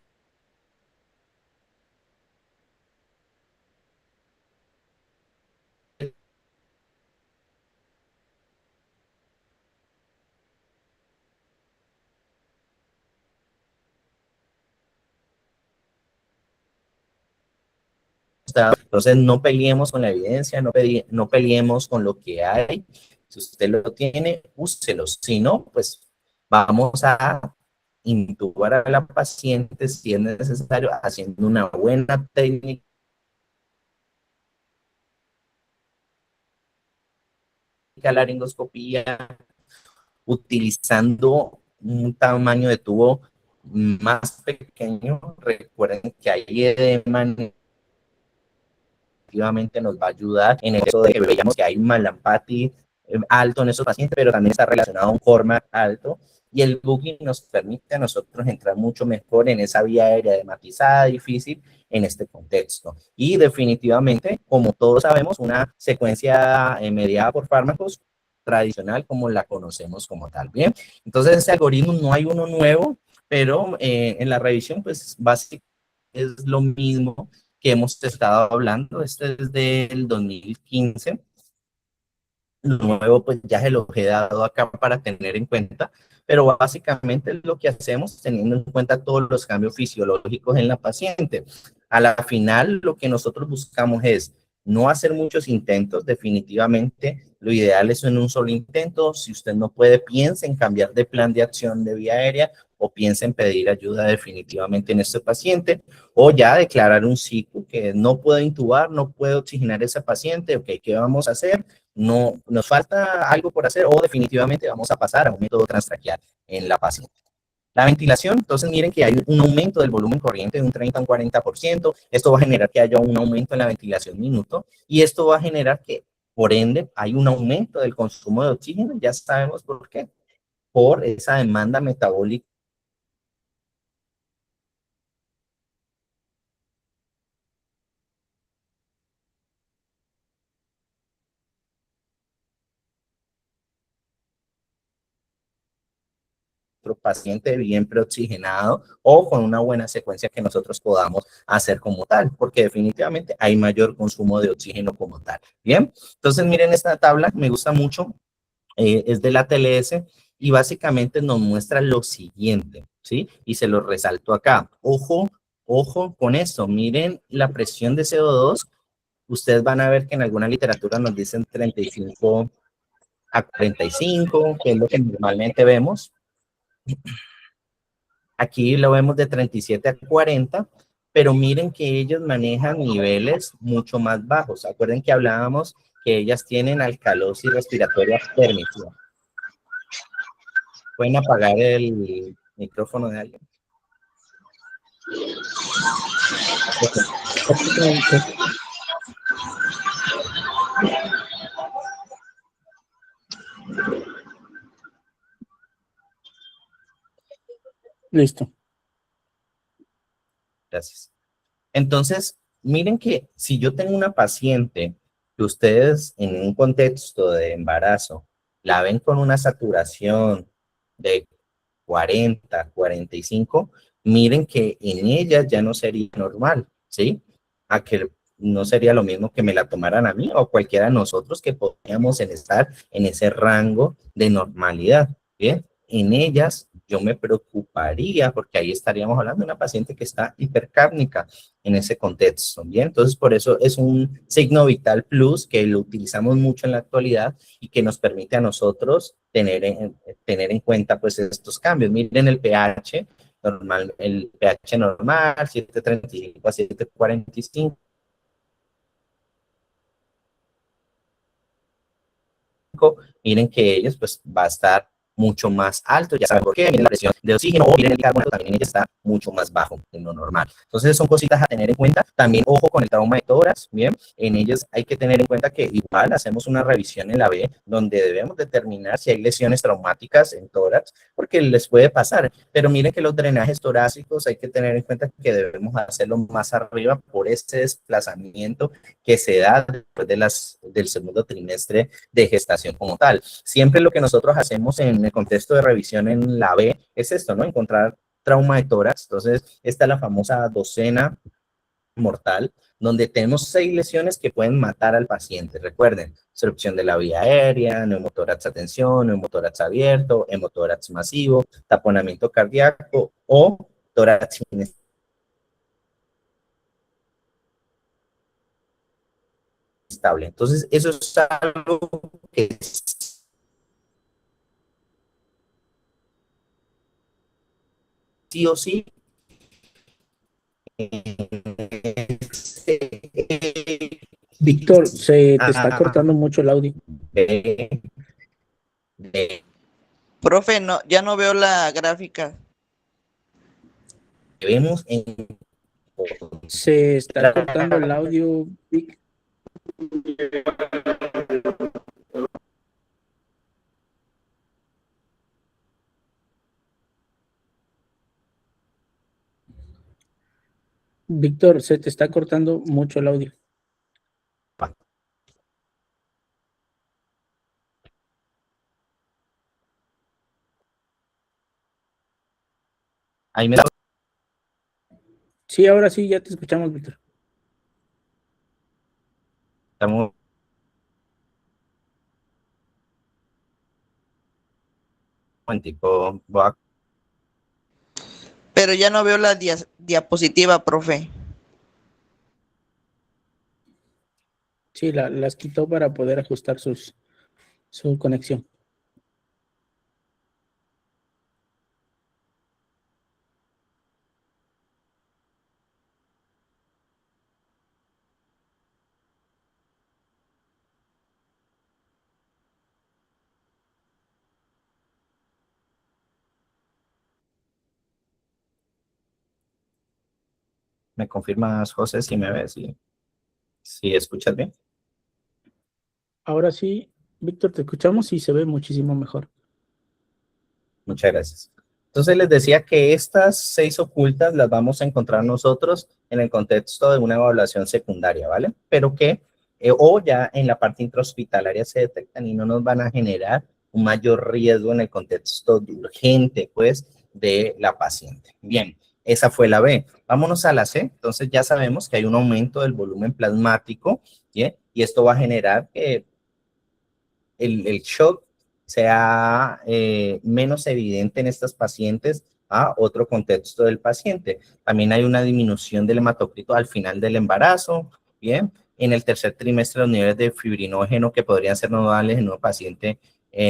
entonces no peleemos con la evidencia, no peleemos con lo que hay. Si usted lo tiene, úselo. Si no, pues vamos a intubar a la paciente si es necesario, haciendo una buena técnica, laringoscopía, utilizando un tamaño de tubo más pequeño. Recuerden que hay edema, efectivamente nos va a ayudar en eso de que veamos que hay un Mallampati alto en esos pacientes, pero también está relacionado a un Cormac alto, y el booking nos permite a nosotros entrar mucho mejor en esa vía aérea dematizada, difícil, en este contexto. Y definitivamente, como todos sabemos, una secuencia mediada por fármacos tradicional como la conocemos como tal. Bien, entonces ese algoritmo no hay uno nuevo, pero en la revisión pues básicamente es lo mismo que hemos estado hablando. Este es del 2015. Lo nuevo pues ya se lo he dado acá para tener en cuenta, pero básicamente lo que hacemos teniendo en cuenta todos los cambios fisiológicos en la paciente. A la final lo que nosotros buscamos es no hacer muchos intentos. Definitivamente lo ideal es en un solo intento. Si usted no puede, piense en cambiar de plan de acción de vía aérea, o piense en pedir ayuda definitivamente en este paciente, o ya declarar un ciclo que no puedo intubar, no puedo oxigenar a ese paciente. Ok, ¿qué vamos a hacer? No, nos falta algo por hacer, o definitivamente vamos a pasar a un método transtraqueal en la paciente. La ventilación, entonces miren que hay un aumento del volumen corriente de un 30 a un 40%. Esto va a generar que haya un aumento en la ventilación minuto, y esto va a generar que, por ende, hay un aumento del consumo de oxígeno. Ya sabemos por qué. Por esa demanda metabólica otro paciente bien preoxigenado o con una buena secuencia que nosotros podamos hacer como tal, porque definitivamente hay mayor consumo de oxígeno como tal. Bien, entonces miren esta tabla, me gusta mucho, es de la TLS y básicamente nos muestra lo siguiente, ¿sí? Y se lo resalto acá. Ojo, ojo con esto, miren la presión de CO2. Ustedes van a ver que en alguna literatura nos dicen 35 a 45, que es lo que normalmente vemos. Aquí lo vemos de 37 a 40, pero miren que ellos manejan niveles mucho más bajos. Acuerden que hablábamos que ellas tienen alcalosis respiratoria permitida. ¿Pueden apagar el micrófono de alguien? Listo. Gracias. Entonces, miren que si yo tengo una paciente que ustedes en un contexto de embarazo la ven con una saturación de 40, 45, miren que en ella ya no sería normal, ¿sí? A que no sería lo mismo que me la tomaran a mí o cualquiera de nosotros que podríamos estar en ese rango de normalidad, ¿bien? En ellas yo me preocuparía porque ahí estaríamos hablando de una paciente que está hipercárnica en ese contexto, ¿bien? Entonces, por eso es un signo vital plus que lo utilizamos mucho en la actualidad y que nos permite a nosotros tener en cuenta pues estos cambios. Miren el pH normal, el pH normal, 7.35 a 7.45. Miren que ellos pues va a estar mucho más alto, ya saben por qué, miren la presión de oxígeno, o miren el carbono, también está mucho más bajo de lo normal. Entonces son cositas a tener en cuenta. También ojo con el trauma de tórax, bien, en ellos hay que tener en cuenta que igual hacemos una revisión en la B, donde debemos determinar si hay lesiones traumáticas en tórax, porque les puede pasar, pero miren que los drenajes torácicos hay que tener en cuenta que debemos hacerlo más arriba por este desplazamiento que se da después del segundo trimestre de gestación como tal. Siempre lo que nosotros hacemos en el contexto de revisión en la B es esto, ¿no? Encontrar trauma de tórax. Entonces, esta es la famosa docena mortal, donde tenemos 6 lesiones que pueden matar al paciente. Recuerden, obstrucción de la vía aérea, neumotórax a tensión, neumotórax abierto, hemotórax masivo, taponamiento cardíaco o tórax inestable. Entonces, eso es algo que sí o sí Víctor, se te está cortando mucho el audio. Profe, no, ya no veo la gráfica. Vemos en Se está cortando el audio, Vic. Víctor, se te está cortando mucho el audio. ahí me Sí, ahora sí, ya te escuchamos, Víctor. estamos momentico, voy a Pero ya no veo la diapositiva, profe. Sí, las quitó para poder ajustar su conexión. ¿Me confirmas, José, si me ves? Si escuchas bien. Ahora sí, Víctor, te escuchamos y se ve muchísimo mejor. Muchas gracias. Entonces les decía que estas 6 ocultas las vamos a encontrar nosotros en el contexto de una evaluación secundaria, ¿vale? Pero que, o ya en la parte intrahospitalaria se detectan y no nos van a generar un mayor riesgo en el contexto urgente, pues, de la paciente. Bien, esa fue la B. Vámonos a la C. Entonces ya sabemos que hay un aumento del volumen plasmático, ¿bien? Y esto va a generar que el shock sea menos evidente en estas pacientes a otro contexto del paciente. También hay una disminución del hematocrito al final del embarazo, ¿bien? En el tercer trimestre los niveles de fibrinógeno que podrían ser normales en una paciente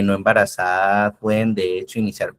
no embarazada pueden de hecho iniciar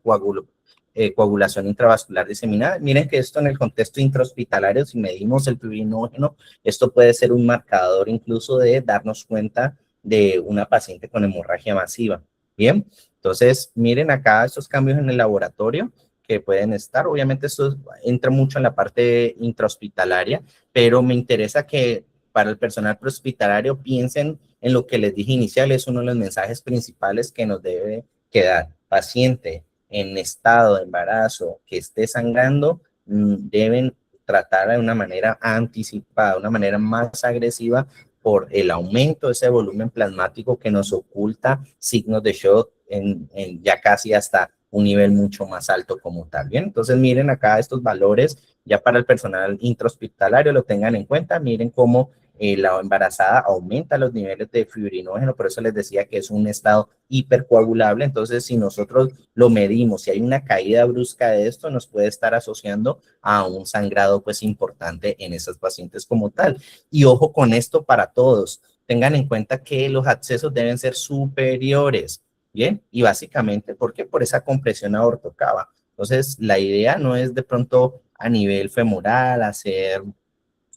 coagulación intravascular diseminada. Miren que esto en el contexto intrahospitalario, si medimos el fibrinógeno, esto puede ser un marcador incluso de darnos cuenta de una paciente con hemorragia masiva. Bien, entonces miren acá estos cambios en el laboratorio que pueden estar. Obviamente esto entra mucho en la parte intrahospitalaria, pero me interesa que para el personal prehospitalario piensen en lo que les dije inicial, es uno de los mensajes principales que nos debe quedar. Paciente en estado de embarazo que esté sangrando, deben tratar de una manera anticipada, de una manera más agresiva, por el aumento de ese volumen plasmático que nos oculta signos de shock en ya casi hasta un nivel mucho más alto como tal. Bien, entonces miren acá estos valores ya para el personal intrahospitalario, lo tengan en cuenta. Miren cómo la embarazada aumenta los niveles de fibrinógeno, por eso les decía que es un estado hipercoagulable. Entonces, si nosotros lo medimos, si hay una caída brusca de esto, nos puede estar asociando a un sangrado pues importante en esas pacientes como tal. Y ojo con esto para todos, tengan en cuenta que los accesos deben ser superiores, ¿bien? Y básicamente, ¿por qué? Por esa compresión aortocava. Entonces, la idea no es de pronto a nivel femoral hacer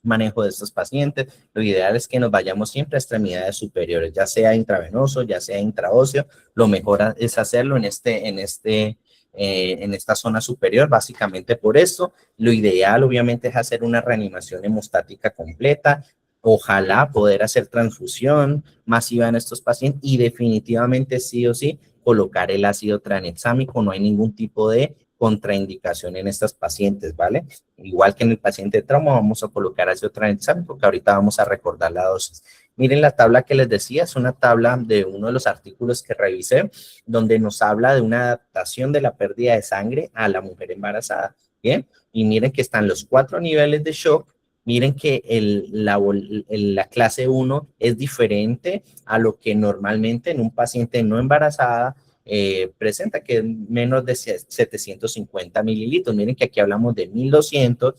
manejo de estos pacientes. Lo ideal es que nos vayamos siempre a extremidades superiores, ya sea intravenoso, ya sea intraóseo. Lo mejor es hacerlo en esta zona superior, básicamente por esto. Lo ideal, obviamente, es hacer una reanimación hemostática completa. Ojalá poder hacer transfusión masiva en estos pacientes y definitivamente sí o sí colocar el ácido tranexámico. No hay ningún tipo de contraindicación en estas pacientes, ¿vale? Igual que en el paciente de trauma, vamos a colocar ácido tranexámico, que ahorita vamos a recordar la dosis. Miren la tabla que les decía, es una tabla de uno de los artículos que revisé, donde nos habla de una adaptación de la pérdida de sangre a la mujer embarazada, ¿bien? Y miren que están los 4 niveles de shock. Miren que la clase 1 es diferente a lo que normalmente en un paciente no embarazada presenta, que es menos de 750 mililitros. Miren que aquí hablamos de 1200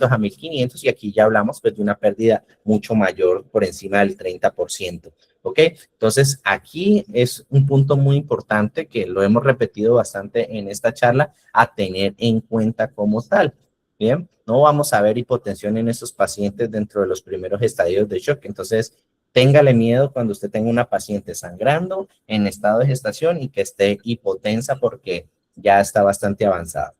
a 1500 y aquí ya hablamos pues de una pérdida mucho mayor por encima del 30%. ¿Ok? Entonces aquí es un punto muy importante que lo hemos repetido bastante en esta charla a tener en cuenta como tal. Bien, no vamos a ver hipotensión en estos pacientes dentro de los primeros estadios de shock. Entonces, téngale miedo cuando usted tenga una paciente sangrando en estado de gestación y que esté hipotensa porque ya está bastante avanzada.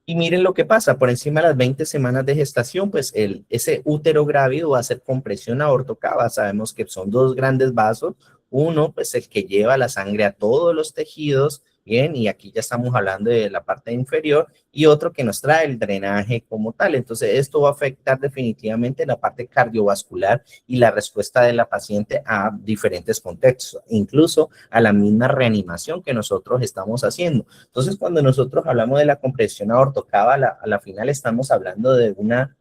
Y miren lo que pasa, por encima de las 20 semanas de gestación, pues ese útero grávido va a hacer compresión aortocava. Sabemos que son 2 grandes vasos, uno pues el que lleva la sangre a todos los tejidos, bien, y aquí ya estamos hablando de la parte inferior, y otro que nos trae el drenaje como tal. Entonces esto va a afectar definitivamente la parte cardiovascular y la respuesta de la paciente a diferentes contextos, incluso a la misma reanimación que nosotros estamos haciendo. Entonces, cuando nosotros hablamos de la compresión aortocava, a la final estamos hablando de una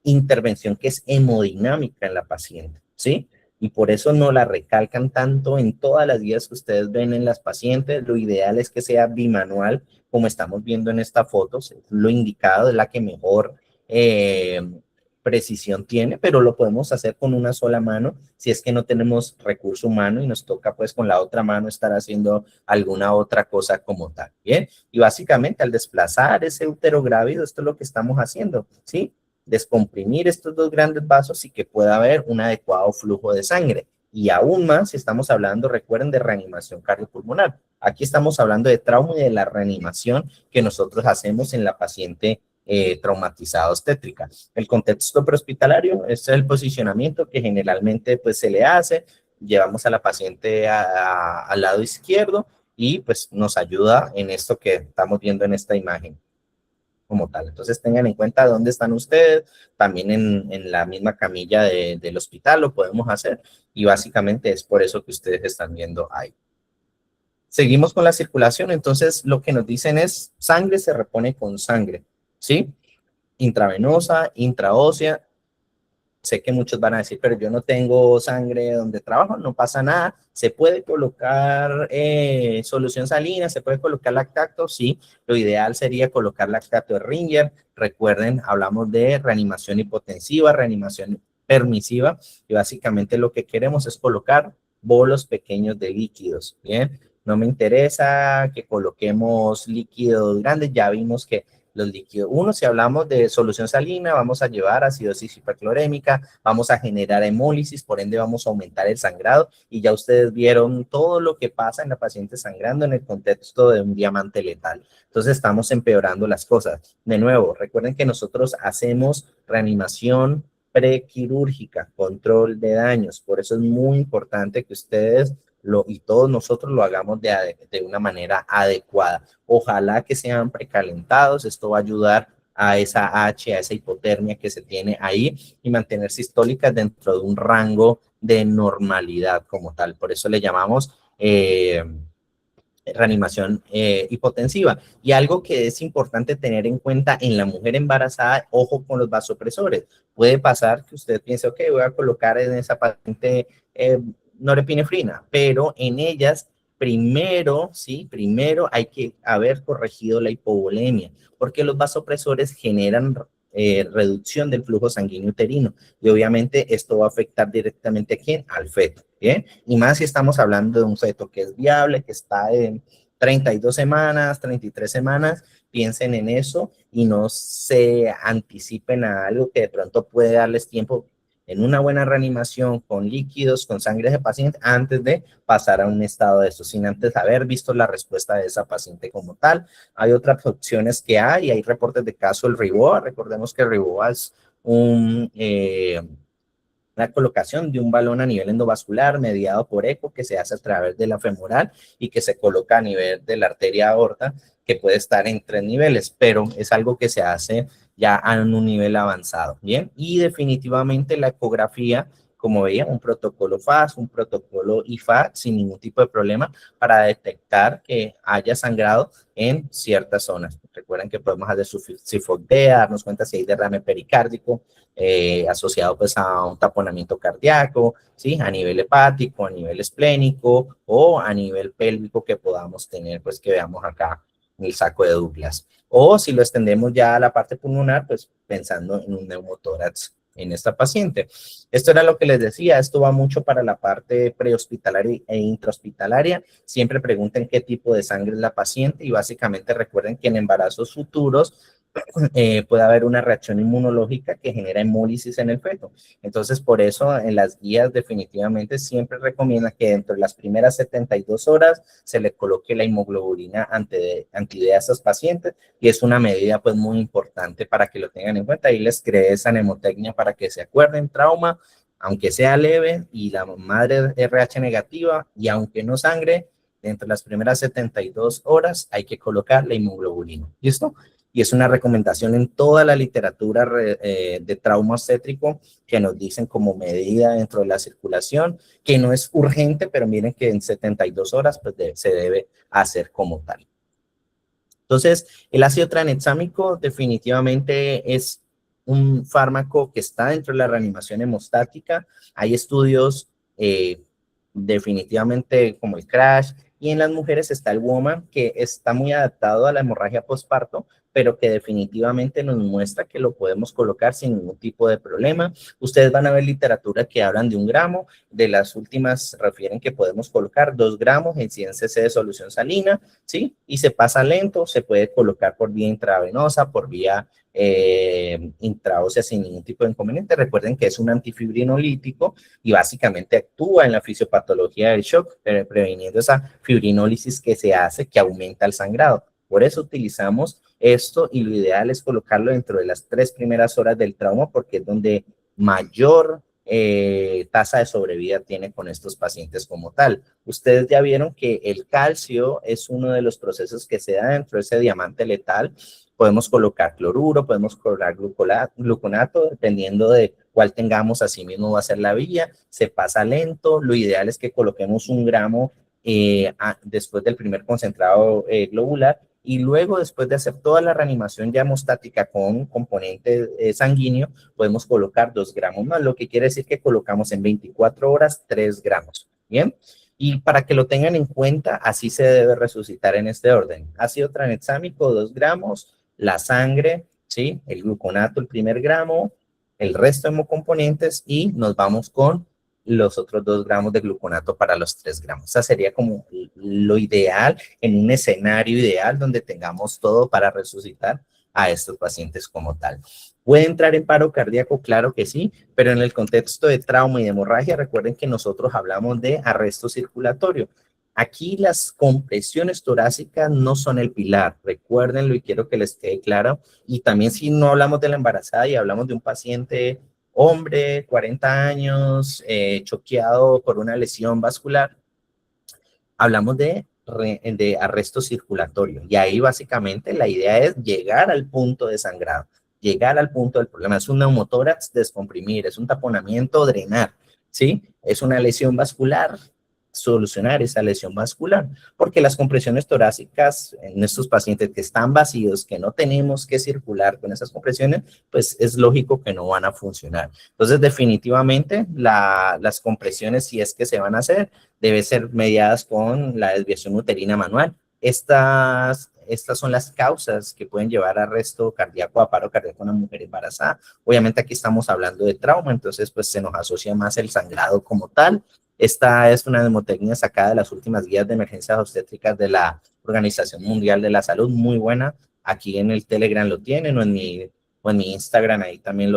intervención que es hemodinámica en la paciente, ¿sí? Y por eso no la recalcan tanto en todas las guías que ustedes ven en las pacientes. Lo ideal es que sea bimanual, como estamos viendo en esta foto. Lo indicado es la que mejor precisión tiene, pero lo podemos hacer con una sola mano si es que no tenemos recurso humano y nos toca pues con la otra mano estar haciendo alguna otra cosa como tal, ¿bien? Y básicamente al desplazar ese útero grávido, esto es lo que estamos haciendo, ¿sí? Descomprimir estos 2 grandes vasos y que pueda haber un adecuado flujo de sangre. Y aún más si estamos hablando, recuerden, de reanimación cardiopulmonar. Aquí estamos hablando de trauma y de la reanimación que nosotros hacemos en la paciente traumatizada obstétrica. El contexto prehospitalario, este es el posicionamiento que generalmente pues se le hace. Llevamos a la paciente al lado izquierdo y pues nos ayuda en esto que estamos viendo en esta imagen. como tal. Entonces tengan en cuenta dónde están ustedes, también en la misma camilla del hospital lo podemos hacer y básicamente es por eso que ustedes están viendo ahí. Seguimos con la circulación, entonces lo que nos dicen es sangre se repone con sangre, ¿sí? Intravenosa, intraósea. Sé que muchos van a decir, pero yo no tengo sangre donde trabajo, no pasa nada. Se puede colocar solución salina, se puede colocar lactato, sí. Lo ideal sería colocar lactato de Ringer. Recuerden, hablamos de reanimación hipotensiva, reanimación permisiva, y básicamente lo que queremos es colocar bolos pequeños de líquidos, ¿bien? No me interesa que coloquemos líquidos grandes, ya vimos que los líquidos. Uno, si hablamos de solución salina, vamos a llevar acidosis hiperclorémica, vamos a generar hemólisis, por ende vamos a aumentar el sangrado y ya ustedes vieron todo lo que pasa en la paciente sangrando en el contexto de un diamante letal. Entonces estamos empeorando las cosas. De nuevo, recuerden que nosotros hacemos reanimación prequirúrgica, control de daños, por eso es muy importante que ustedes y todos nosotros lo hagamos de una manera adecuada. Ojalá que sean precalentados, esto va a ayudar a esa H, a esa hipotermia que se tiene ahí y mantener sistólicas dentro de un rango de normalidad como tal. Por eso le llamamos reanimación hipotensiva. Y algo que es importante tener en cuenta en la mujer embarazada, ojo con los vasopresores. Puede pasar que usted piense, ok, voy a colocar en esa paciente norepinefrina, pero en ellas primero, sí, primero hay que haber corregido la hipovolemia, porque los vasopresores generan reducción del flujo sanguíneo uterino y obviamente esto va a afectar directamente ¿a quién? Al feto, ¿bien? Y más si estamos hablando de un feto que es viable, que está en 32 semanas, 33 semanas, piensen en eso y no se anticipen a algo que de pronto puede darles tiempo en una buena reanimación con líquidos, con sangre de paciente, antes de pasar a un estado de eso, sin antes haber visto la respuesta de esa paciente como tal. Hay otras opciones que hay reportes de caso, el Riboa, recordemos que el Riboa es la colocación de un balón a nivel endovascular mediado por eco que se hace a través de la femoral y que se coloca a nivel de la arteria aorta, que puede estar en 3 niveles, pero es algo que se hace ya en un nivel avanzado, ¿bien? Y definitivamente la ecografía, como veían, un protocolo FAS, un protocolo IFA sin ningún tipo de problema para detectar que haya sangrado en ciertas zonas. Recuerden que podemos hacer su CIFOC-D, darnos cuenta si hay derrame pericárdico asociado pues a un taponamiento cardíaco, ¿sí? A nivel hepático, a nivel esplénico o a nivel pélvico que podamos tener, pues que veamos acá en el saco de Douglas. O si lo extendemos ya a la parte pulmonar, pues pensando en un neumotórax en esta paciente. Esto era lo que les decía, esto va mucho para la parte prehospitalaria e intrahospitalaria. Siempre pregunten qué tipo de sangre es la paciente y básicamente recuerden que en embarazos futuros puede haber una reacción inmunológica que genera hemólisis en el feto. Entonces, por eso en las guías definitivamente siempre recomiendan que dentro de las primeras 72 horas se le coloque la hemoglobulina anti-D a esas pacientes y es una medida pues muy importante para que lo tengan en cuenta. Ahí les creé esa mnemotecnia para que se acuerden, trauma, aunque sea leve y la madre RH negativa y aunque no sangre, dentro de las primeras 72 horas hay que colocar la hemoglobulina. ¿Listo? Y es una recomendación en toda la literatura de trauma obstétrico que nos dicen como medida dentro de la circulación, que no es urgente, pero miren que en 72 horas pues se debe hacer como tal. Entonces, el ácido tranexámico definitivamente es un fármaco que está dentro de la reanimación hemostática. Hay estudios definitivamente como el CRASH, y en las mujeres está el WOMA, que está muy adaptado a la hemorragia postparto, pero que definitivamente nos muestra que lo podemos colocar sin ningún tipo de problema. Ustedes van a ver literatura que hablan de 1 gramo, de las últimas refieren que podemos colocar 2 gramos en 100 cc de solución salina, ¿sí? Y se pasa lento, se puede colocar por vía intravenosa, por vía intraósea sin ningún tipo de inconveniente. Recuerden que es un antifibrinolítico y básicamente actúa en la fisiopatología del shock, previniendo esa fibrinólisis que se hace, que aumenta el sangrado. Por eso utilizamos esto y lo ideal es colocarlo dentro de las 3 primeras horas del trauma porque es donde mayor tasa de sobrevida tiene con estos pacientes como tal. Ustedes ya vieron que el calcio es uno de los procesos que se da dentro de ese diamante letal. Podemos colocar cloruro, podemos colocar gluconato, dependiendo de cuál tengamos, así mismo va a ser la vía. Se pasa lento, lo ideal es que coloquemos 1 gramo después del primer concentrado globular, y luego, después de hacer toda la reanimación ya hemostática con componente sanguíneo, podemos colocar 2 gramos más, lo que quiere decir que colocamos en 24 horas 3 gramos, ¿bien? Y para que lo tengan en cuenta, así se debe resucitar en este orden: ácido tranexámico 2 gramos, la sangre, ¿sí? El gluconato el primer gramo, el resto de hemocomponentes, y nos vamos con los otros 2 gramos de gluconato para los 3 gramos. Esa sería como lo ideal, en un escenario ideal donde tengamos todo para resucitar a estos pacientes como tal. ¿Puede entrar en paro cardíaco? Claro que sí, pero en el contexto de trauma y de hemorragia, recuerden que nosotros hablamos de arresto circulatorio. Aquí las compresiones torácicas no son el pilar, recuérdenlo y quiero que les quede claro. Y también, si no hablamos de la embarazada y hablamos de un paciente hombre, 40 años, choqueado por una lesión vascular, hablamos de arresto circulatorio. Y ahí básicamente la idea es llegar al punto de sangrado, llegar al punto del problema. Es un neumotórax, descomprimir, es un taponamiento, drenar, ¿sí? Es una lesión vascular, solucionar esa lesión vascular, porque las compresiones torácicas en estos pacientes que están vacíos, que no tenemos que circular con esas compresiones, pues es lógico que no van a funcionar. Entonces, definitivamente, las compresiones, si es que se van a hacer, deben ser mediadas con la desviación uterina manual. Estas son las causas que pueden llevar a arresto cardíaco, a paro cardíaco en una mujer embarazada. Obviamente aquí estamos hablando de trauma, entonces pues se nos asocia más el sangrado como tal. Esta es una mnemotecnia sacada de las últimas guías de emergencias obstétricas de la Organización Mundial de la Salud, muy buena. Aquí en el Telegram lo tienen, o en mi Instagram, ahí también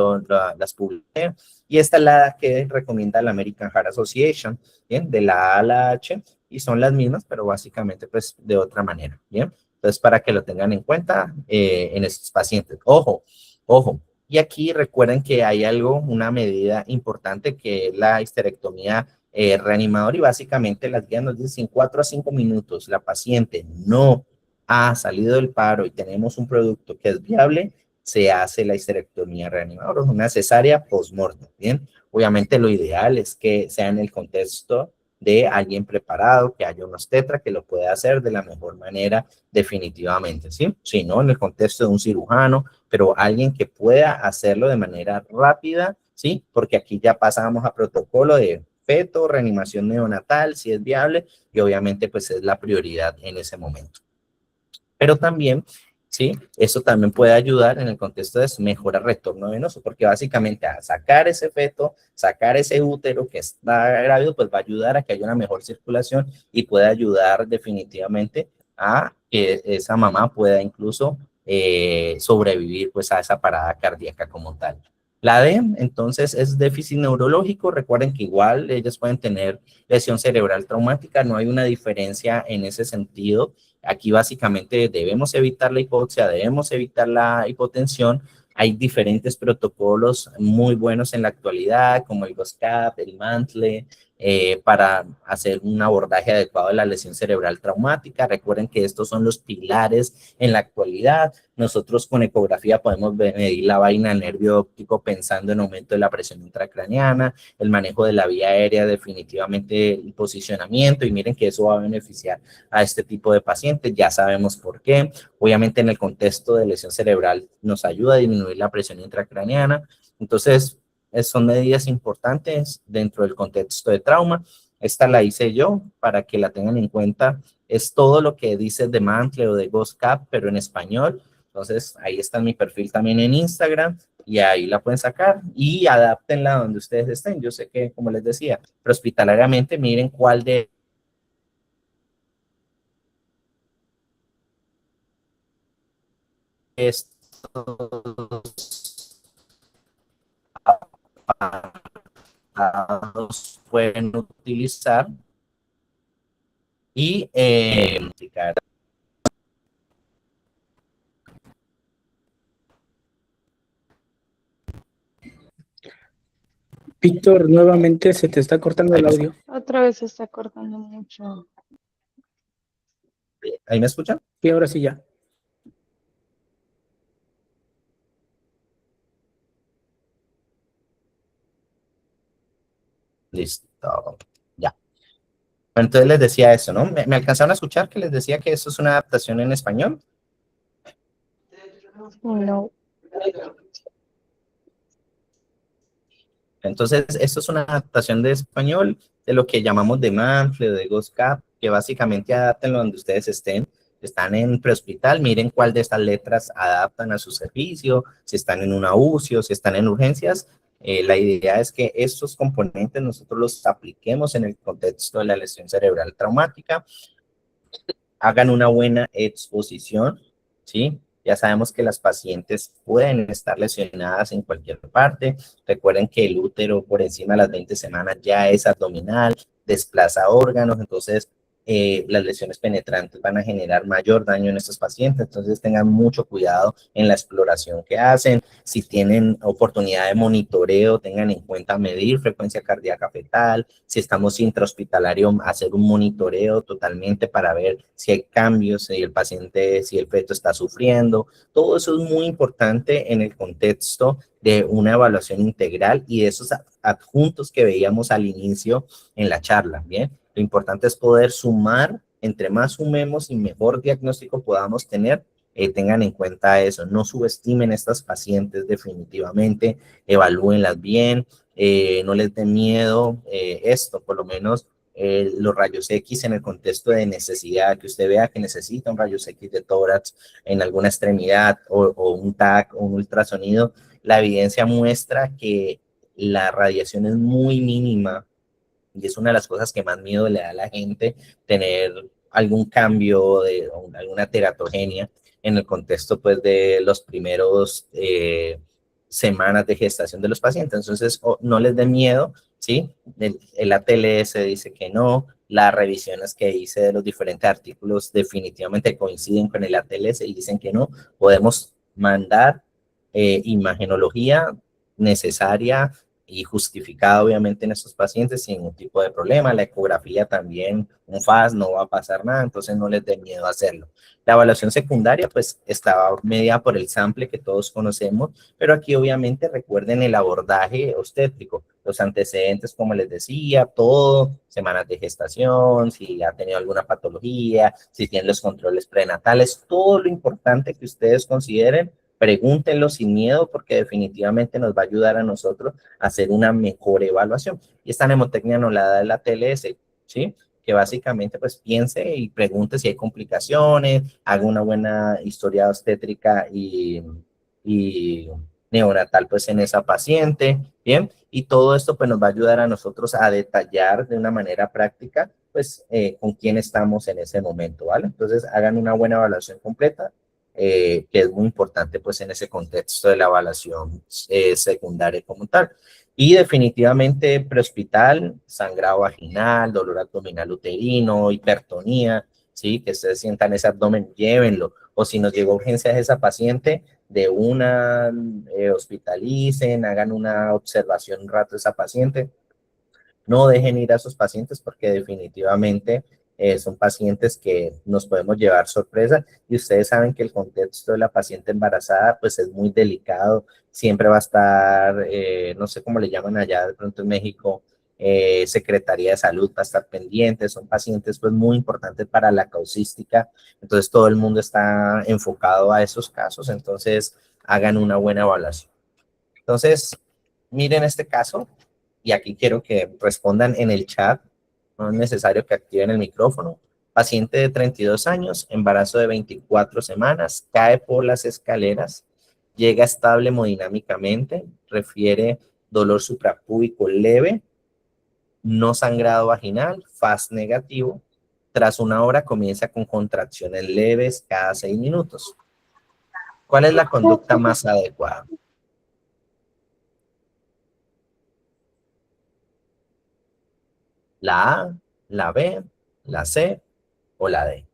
las publiqué. Y esta es la que recomienda la American Heart Association, ¿bien? De la A a la H, y son las mismas, pero básicamente pues de otra manera, ¿bien? Entonces, para que lo tengan en cuenta en estos pacientes. Ojo, ojo. Y aquí recuerden que hay algo, una medida importante, que es la histerectomía reanimador, y básicamente las guías nos dicen: 4 a 5 minutos la paciente no ha salido del paro y tenemos un producto que es viable, se hace la histerectomía reanimadora, una cesárea post-mortem, ¿bien? Obviamente lo ideal es que sea en el contexto de alguien preparado, que haya un obstetra que lo pueda hacer de la mejor manera, definitivamente, ¿sí? Si no, en el contexto de un cirujano, pero alguien que pueda hacerlo de manera rápida, ¿sí? Porque aquí ya pasamos a protocolo de feto, reanimación neonatal, si es viable, y obviamente pues es la prioridad en ese momento. Pero también, ¿sí? Eso también puede ayudar en el contexto de mejorar retorno venoso, porque básicamente a sacar ese feto, sacar ese útero que está grávido, pues va a ayudar a que haya una mejor circulación y puede ayudar definitivamente a que esa mamá pueda incluso sobrevivir pues a esa parada cardíaca como tal. La D, entonces, es déficit neurológico. Recuerden que igual ellas pueden tener lesión cerebral traumática, no hay una diferencia en ese sentido. Aquí básicamente debemos evitar la hipoxia, debemos evitar la hipotensión. Hay diferentes protocolos muy buenos en la actualidad, como el GOSCAP, el MANTLE, para hacer un abordaje adecuado de la lesión cerebral traumática. Recuerden que estos son los pilares en la actualidad. Nosotros con ecografía podemos medir la vaina del nervio óptico pensando en aumento de la presión intracraneana, el manejo de la vía aérea, definitivamente el posicionamiento, y miren que eso va a beneficiar a este tipo de pacientes. Ya sabemos por qué. Obviamente en el contexto de lesión cerebral nos ayuda a disminuir la presión intracraneana. Entonces, son medidas importantes dentro del contexto de trauma. Esta la hice yo para que la tengan en cuenta. Es todo lo que dice de Mantle o de GOSCAP, pero en español. Entonces, ahí está mi perfil también en Instagram, y ahí la pueden sacar y adáptenla donde ustedes estén. Yo sé que, como les decía, prehospitalariamente, miren cuál de estos aparatos pueden utilizar y Víctor, nuevamente se te está cortando el audio. Otra vez se está cortando mucho. ¿Ahí me escuchan? Y ahora sí ya. Listo. Ya. Bueno, entonces les decía eso, ¿no? ¿Me alcanzaron a escuchar que les decía que eso es una adaptación en español? No. Entonces, esto es una adaptación de español de lo que llamamos de Manfred o de GhostCap, que básicamente adaptan donde ustedes estén. Están en prehospital, miren cuál de estas letras adaptan a su servicio, si están en una UCI o si están en urgencias. La idea es que estos componentes nosotros los apliquemos en el contexto de la lesión cerebral traumática, hagan una buena exposición, ¿sí? Ya sabemos que las pacientes pueden estar lesionadas en cualquier parte. Recuerden que el útero por encima de las 20 semanas ya es abdominal, desplaza órganos, entonces las lesiones penetrantes van a generar mayor daño en estos pacientes, entonces tengan mucho cuidado en la exploración que hacen. Si tienen oportunidad de monitoreo, tengan en cuenta medir frecuencia cardíaca fetal. Si estamos intrahospitalario, hacer un monitoreo totalmente para ver si hay cambios, si el paciente, si el feto está sufriendo. Todo eso es muy importante en el contexto de una evaluación integral y de esos adjuntos que veíamos al inicio en la charla, ¿bien? Lo importante es poder sumar, entre más sumemos y mejor diagnóstico podamos tener, tengan en cuenta eso, no subestimen estas pacientes definitivamente, evalúenlas bien, no les den miedo esto, por lo menos los rayos X en el contexto de necesidad, que usted vea que necesita un rayos X de tórax en alguna extremidad o un TAC o un ultrasonido, la evidencia muestra que la radiación es muy mínima y es una de las cosas que más miedo le da a la gente, tener algún cambio de alguna teratogenia en el contexto pues de los primeros semanas de gestación de los pacientes. Entonces, no les dé miedo, ¿sí? El ATLS dice que no, las revisiones que hice de los diferentes artículos definitivamente coinciden con el ATLS y dicen que no, podemos mandar imagenología necesaria y justificada obviamente en estos pacientes sin ningún tipo de problema. La ecografía también, un FAS, no va a pasar nada, entonces no les dé miedo hacerlo. La evaluación secundaria pues estaba mediada por el sample que todos conocemos, pero aquí obviamente recuerden el abordaje obstétrico, los antecedentes como les decía, todo, semanas de gestación, si ha tenido alguna patología, si tienen los controles prenatales, todo lo importante que ustedes consideren, pregúntenlo sin miedo porque definitivamente nos va a ayudar a nosotros a hacer una mejor evaluación. Y esta mnemotecnia nos la da la TLS, ¿sí? Que básicamente pues piense y pregunte si hay complicaciones, haga una buena historia obstétrica y neonatal pues en esa paciente, ¿bien? Y todo esto pues nos va a ayudar a nosotros a detallar de una manera práctica pues con quién estamos en ese momento, ¿vale? Entonces hagan una buena evaluación completa, que es muy importante pues en ese contexto de la evaluación secundaria como tal. Y definitivamente prehospital, sangrado vaginal, dolor abdominal uterino, hipertonía, ¿sí? Que ustedes sientan ese abdomen, llévenlo. O si nos llegó urgencias esa paciente, de una hospitalicen, hagan una observación un rato de esa paciente. No dejen ir a sus pacientes porque definitivamente son pacientes que nos podemos llevar sorpresa y ustedes saben que el contexto de la paciente embarazada pues es muy delicado, siempre va a estar, no sé cómo le llaman allá de pronto en México, Secretaría de Salud va a estar pendiente, son pacientes pues muy importantes para la causística, entonces todo el mundo está enfocado a esos casos, entonces hagan una buena evaluación. Entonces, miren este caso, y aquí quiero que respondan en el chat, no es necesario que activen el micrófono. Paciente de 32 años, embarazo de 24 semanas, cae por las escaleras, llega estable hemodinámicamente, refiere dolor suprapúbico leve, no sangrado vaginal, FAS negativo. Tras una hora comienza con contracciones leves cada 6 minutos. ¿Cuál es la conducta más adecuada? ¿La A, la B, la C o la D?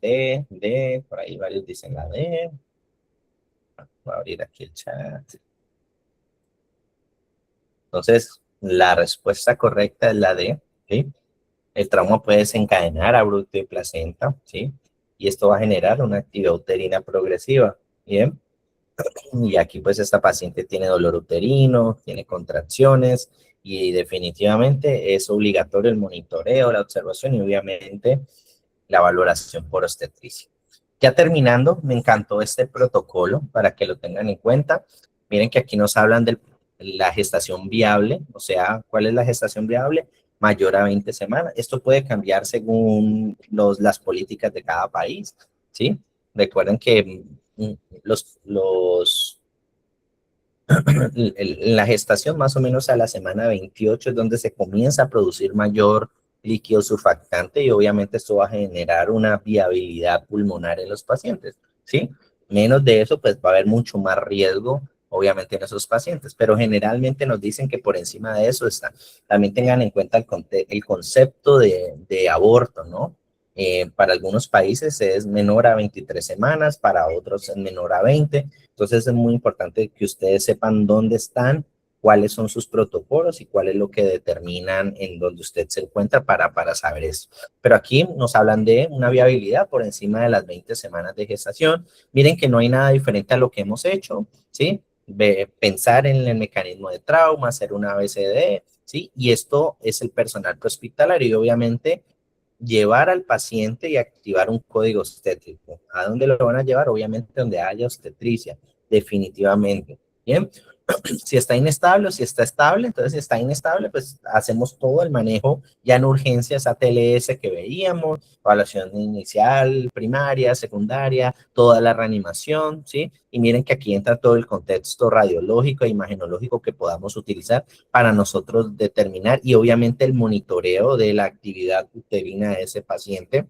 D, por ahí varios dicen la D. Voy a abrir aquí el chat. Entonces, la respuesta correcta es la D, ¿sí? El trauma puede desencadenar abrupto de placenta, ¿sí? Y esto va a generar una actividad uterina progresiva, ¿bien? Y aquí pues esta paciente tiene dolor uterino, tiene contracciones y definitivamente es obligatorio el monitoreo, la observación y obviamente la valoración por obstetricia. Ya terminando, me encantó este protocolo para que lo tengan en cuenta. Miren que aquí nos hablan de la gestación viable, o sea, ¿cuál es la gestación viable? Mayor a 20 semanas. Esto puede cambiar según las políticas de cada país, ¿sí? Recuerden que la gestación más o menos a la semana 28 es donde se comienza a producir mayor líquido surfactante y obviamente esto va a generar una viabilidad pulmonar en los pacientes, ¿sí? Menos de eso, pues va a haber mucho más riesgo, obviamente, en esos pacientes, pero generalmente nos dicen que por encima de eso está. También tengan en cuenta el concepto de aborto, ¿no? Para algunos países es menor a 23 semanas, para otros es menor a 20. Entonces es muy importante que ustedes sepan dónde están, cuáles son sus protocolos y cuál es lo que determinan en donde usted se encuentra para saber eso. Pero aquí nos hablan de una viabilidad por encima de las 20 semanas de gestación. Miren que no hay nada diferente a lo que hemos hecho, ¿sí? Pensar en el mecanismo de trauma, hacer una ABCD, ¿sí? Y esto es el personal prehospitalario y obviamente llevar al paciente y activar un código obstétrico. ¿A dónde lo van a llevar? Obviamente donde haya obstetricia, definitivamente. Bien, si está inestable o si está estable, entonces si está inestable, pues hacemos todo el manejo ya en urgencias ATLS que veíamos, evaluación inicial, primaria, secundaria, toda la reanimación, ¿sí? Y miren que aquí entra todo el contexto radiológico e imagenológico que podamos utilizar para nosotros determinar y obviamente el monitoreo de la actividad uterina de ese paciente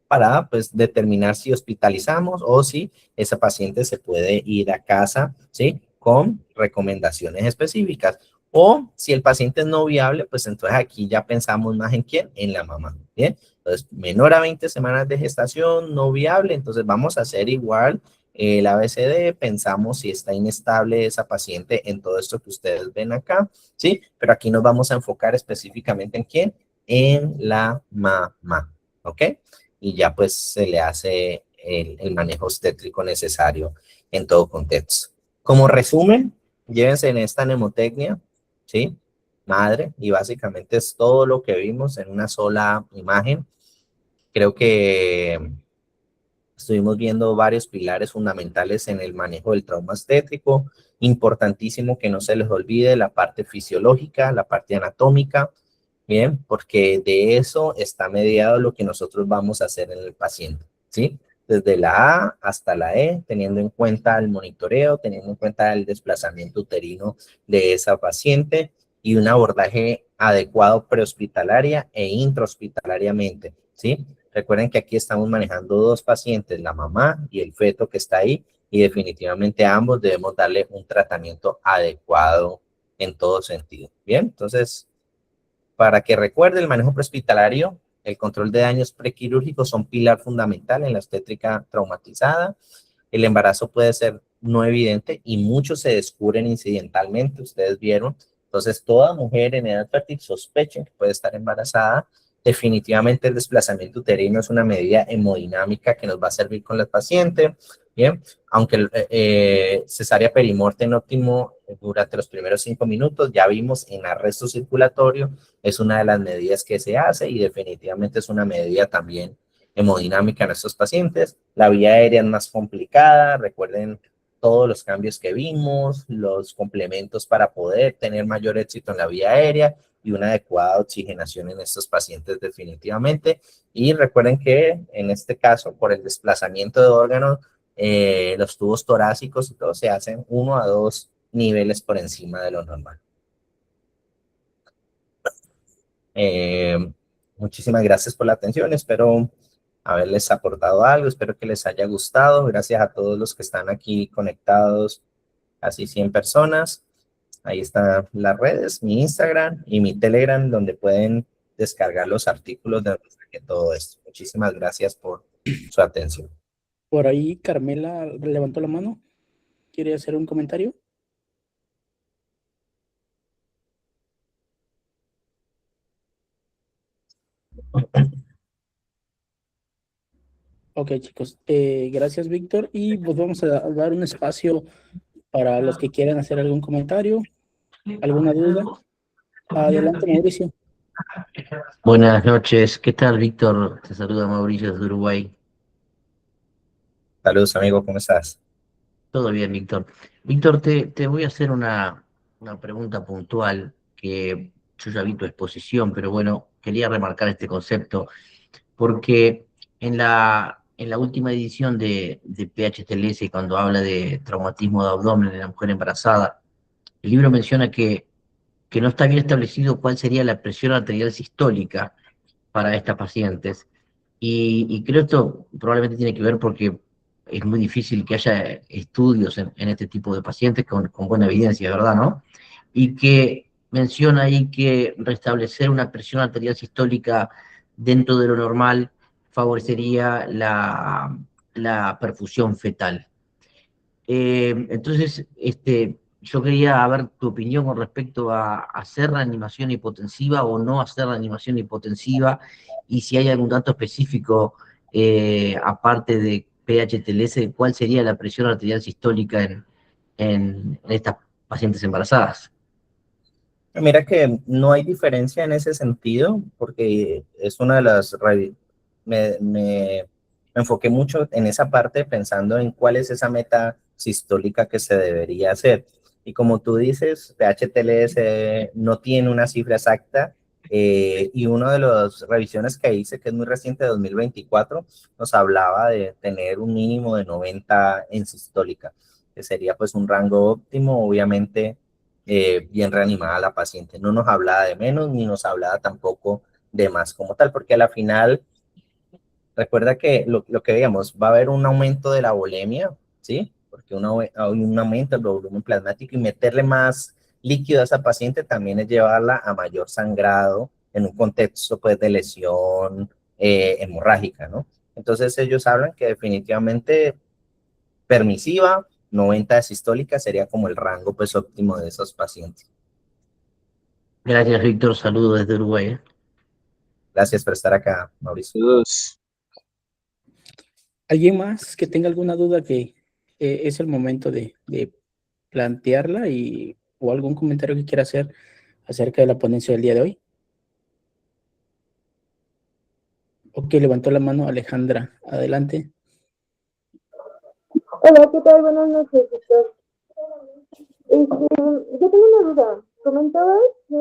para pues determinar si hospitalizamos o si esa paciente se puede ir a casa, ¿sí? Con recomendaciones específicas. O si el paciente es no viable, pues entonces aquí ya pensamos más en quién, en la mamá, ¿bien? Entonces, menor a 20 semanas de gestación, no viable, entonces vamos a hacer igual el ABCD, pensamos si está inestable esa paciente en todo esto que ustedes ven acá, ¿sí? Pero aquí nos vamos a enfocar específicamente en quién, en la mamá, ¿ok? Y ya pues se le hace el manejo obstétrico necesario en todo contexto. Como resumen, llévense en esta mnemotecnia, ¿sí? Madre, y básicamente es todo lo que vimos en una sola imagen. Creo que estuvimos viendo varios pilares fundamentales en el manejo del trauma obstétrico. Importantísimo que no se les olvide la parte fisiológica, la parte anatómica, bien, porque de eso está mediado lo que nosotros vamos a hacer en el paciente, ¿sí? Desde la A hasta la E, teniendo en cuenta el monitoreo, teniendo en cuenta el desplazamiento uterino de esa paciente y un abordaje adecuado prehospitalaria e intrahospitalariamente, ¿sí? Recuerden que aquí estamos manejando dos pacientes, la mamá y el feto que está ahí, y definitivamente a ambos debemos darle un tratamiento adecuado en todo sentido. Bien, entonces, para que recuerde, el manejo prehospitalario, el control de daños prequirúrgicos son pilar fundamental en la obstétrica traumatizada. El embarazo puede ser no evidente y muchos se descubren incidentalmente, ustedes vieron. Entonces, toda mujer en edad fértil sospechen que puede estar embarazada. Definitivamente el desplazamiento uterino es una medida hemodinámica que nos va a servir con la paciente, ¿bien? Aunque cesárea perimorte óptimo durante los primeros 5 minutos, ya vimos en arresto circulatorio, es una de las medidas que se hace y definitivamente es una medida también hemodinámica en estos pacientes. La vía aérea es más complicada, recuerden todos los cambios que vimos, los complementos para poder tener mayor éxito en la vía aérea y una adecuada oxigenación en estos pacientes definitivamente. Y recuerden que en este caso, por el desplazamiento de órganos, los tubos torácicos y todo se hacen 1 a 2 niveles por encima de lo normal. Muchísimas gracias por la atención, espero haberles aportado algo, espero que les haya gustado, gracias a todos los que están aquí conectados, casi 100 personas. Ahí están las redes, mi Instagram y mi Telegram, donde pueden descargar los artículos de todo esto. Muchísimas gracias por su atención. Por ahí Carmela levantó la mano. ¿Quiere hacer un comentario? Ok, chicos. Gracias, Víctor. Y pues vamos a dar un espacio para los que quieran hacer algún comentario, alguna duda. Adelante, Mauricio. Buenas noches, ¿qué tal, Víctor? Te saluda Mauricio desde Uruguay. Saludos, amigo, ¿cómo estás? Todo bien, Víctor. Víctor, te voy a hacer una pregunta puntual que yo ya vi tu exposición, pero bueno, quería remarcar este concepto porque en la última edición de PHTLS, cuando habla de traumatismo de abdomen en la mujer embarazada, el libro menciona que no está bien establecido cuál sería la presión arterial sistólica para estas pacientes. Y creo esto probablemente tiene que ver porque es muy difícil que haya estudios en este tipo de pacientes con buena evidencia, ¿verdad, no? Y que menciona ahí que restablecer una presión arterial sistólica dentro de lo normal favorecería la perfusión fetal. Entonces, yo quería ver tu opinión con respecto a hacer reanimación hipotensiva o no hacer reanimación hipotensiva, y si hay algún dato específico, aparte de PHTLS, cuál sería la presión arterial sistólica en estas pacientes embarazadas. Mira que no hay diferencia en ese sentido, porque es una de las... me enfoqué mucho en esa parte pensando en cuál es esa meta sistólica que se debería hacer. Y como tú dices, PHTLS no tiene una cifra exacta, y una de las revisiones que hice, que es muy reciente, de 2024, nos hablaba de tener un mínimo de 90 en sistólica, que sería pues un rango óptimo, obviamente bien reanimada la paciente. No nos hablaba de menos ni nos hablaba tampoco de más como tal, porque a la final, recuerda que lo que veíamos, va a haber un aumento de la volemia, ¿sí? Porque hay un aumento del volumen plasmático, y meterle más líquido a esa paciente también es llevarla a mayor sangrado en un contexto pues de lesión hemorrágica, ¿no? Entonces ellos hablan que definitivamente permisiva, 90 sistólica sería como el rango pues óptimo de esos pacientes. Gracias, Víctor. Saludos desde Uruguay. Gracias por estar acá, Mauricio. Saludos. ¿Alguien más que tenga alguna duda que es el momento de plantearla o algún comentario que quiera hacer acerca de la ponencia del día de hoy? Ok, levantó la mano Alejandra. Adelante. Hola, ¿qué tal? Buenas noches, doctor. Yo tengo una duda. Comentabas que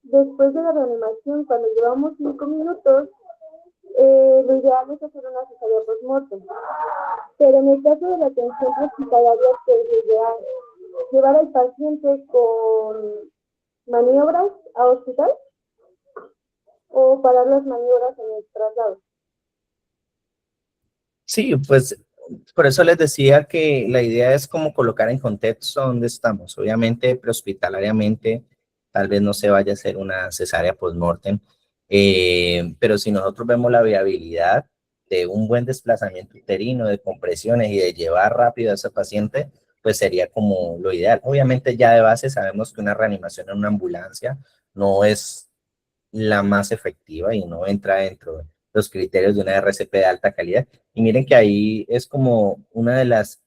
después de la reanimación, cuando llevamos 5 minutos, lo ideal es hacer una cesárea post-mortem. Pero en el caso de la atención hospitalaria, que es ideal llevar al paciente con maniobras a hospital o parar las maniobras en el traslado. Sí, pues por eso les decía que la idea es como colocar en contexto dónde estamos. Obviamente, prehospitalariamente, tal vez no se vaya a hacer una cesárea post-mortem, pero si nosotros vemos la viabilidad de un buen desplazamiento uterino, de compresiones y de llevar rápido a ese paciente, pues sería como lo ideal. Obviamente ya de base sabemos que una reanimación en una ambulancia no es la más efectiva y no entra dentro de los criterios de una RCP de alta calidad. Y miren que ahí es como una de las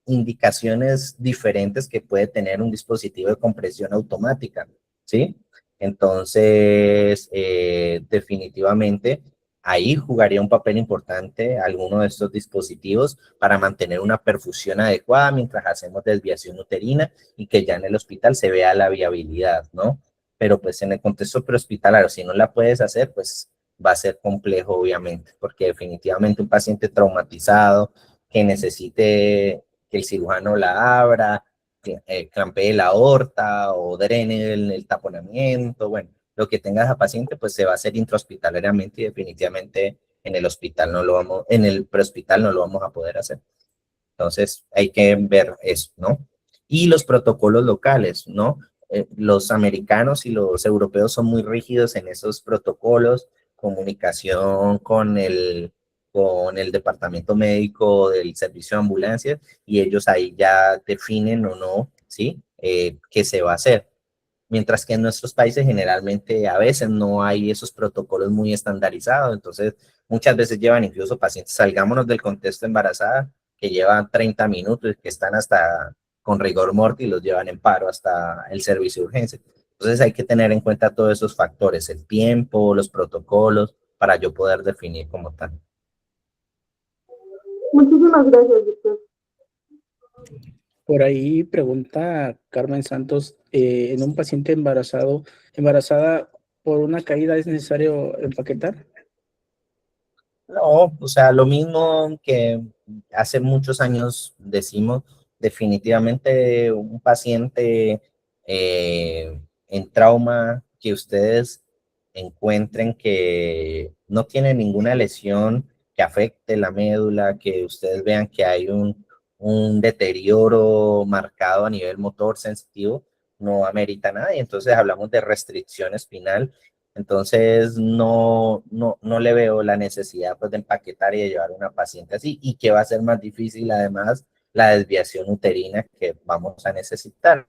indicaciones diferentes que puede tener un dispositivo de compresión automática, ¿sí? Entonces, definitivamente, ahí jugaría un papel importante alguno de estos dispositivos para mantener una perfusión adecuada mientras hacemos desviación uterina, y que ya en el hospital se vea la viabilidad, ¿no? Pero pues en el contexto prehospitalario, si no la puedes hacer, pues va a ser complejo, obviamente, porque definitivamente un paciente traumatizado que necesite que el cirujano la abra, clampee la aorta o drene el taponamiento, bueno, lo que tenga esa paciente, pues se va a hacer intrahospitalariamente, y definitivamente en el hospital en el prehospital no lo vamos a poder hacer. Entonces hay que ver eso, ¿no? Y los protocolos locales, ¿no? Los americanos y los europeos son muy rígidos en esos protocolos, comunicación con con el departamento médico del servicio de ambulancia y ellos ahí ya definen o no, ¿sí? ¿Qué se va a hacer? Mientras que en nuestros países generalmente a veces no hay esos protocolos muy estandarizados, entonces muchas veces llevan incluso pacientes, salgámonos del contexto embarazada, que llevan 30 minutos, que están hasta con rigor mortis, los llevan en paro hasta el servicio de urgencia. Entonces hay que tener en cuenta todos esos factores, el tiempo, los protocolos, para yo poder definir como tal. Muchísimas gracias, Víctor. Por ahí pregunta Carmen Santos, en un paciente embarazada por una caída, ¿es necesario empaquetar? No, o sea, lo mismo que hace muchos años decimos, definitivamente un paciente en trauma que ustedes encuentren que no tiene ninguna lesión que afecte la médula, que ustedes vean que hay un deterioro marcado a nivel motor sensitivo, no amerita nada y entonces hablamos de restricción espinal. Entonces, no le veo la necesidad pues, de empaquetar y de llevar a una paciente así, y que va a ser más difícil además la desviación uterina que vamos a necesitar.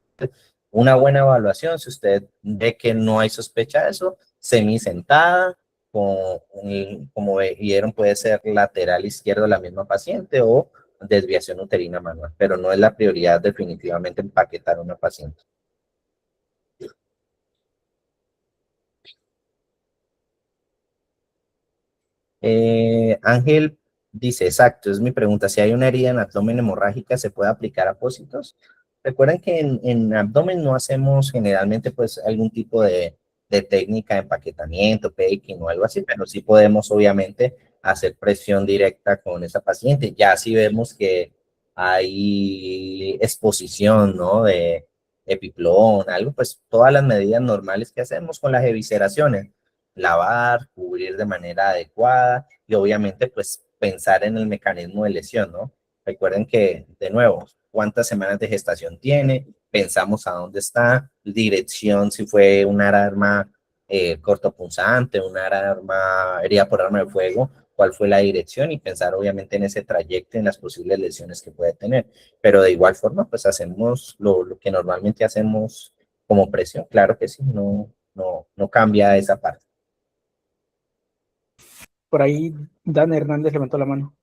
Una buena evaluación, si usted ve que no hay sospecha de eso, semisentada, como vieron, puede ser lateral izquierdo la misma paciente o desviación uterina manual, pero no es la prioridad definitivamente empaquetar a una paciente. Ángel dice, exacto, es mi pregunta, si hay una herida en abdomen hemorrágica, ¿se puede aplicar apósitos? Recuerden que en abdomen no hacemos generalmente pues algún tipo de técnica de empaquetamiento, peking o algo así, pero sí podemos obviamente hacer presión directa con esa paciente, ya si vemos que hay exposición, ¿no? De epiplón, algo, pues todas las medidas normales que hacemos con las evisceraciones, lavar, cubrir de manera adecuada y obviamente pues pensar en el mecanismo de lesión, ¿no? Recuerden que, de nuevo, cuántas semanas de gestación tiene, pensamos a dónde está, dirección, si fue un arma cortopunzante, un arma herida por arma de fuego, cuál fue la dirección y pensar obviamente en ese trayecto, en las posibles lesiones que puede tener. Pero de igual forma, pues hacemos lo que normalmente hacemos como presión, claro que sí, no cambia esa parte. Por ahí Dan Hernández levantó la mano.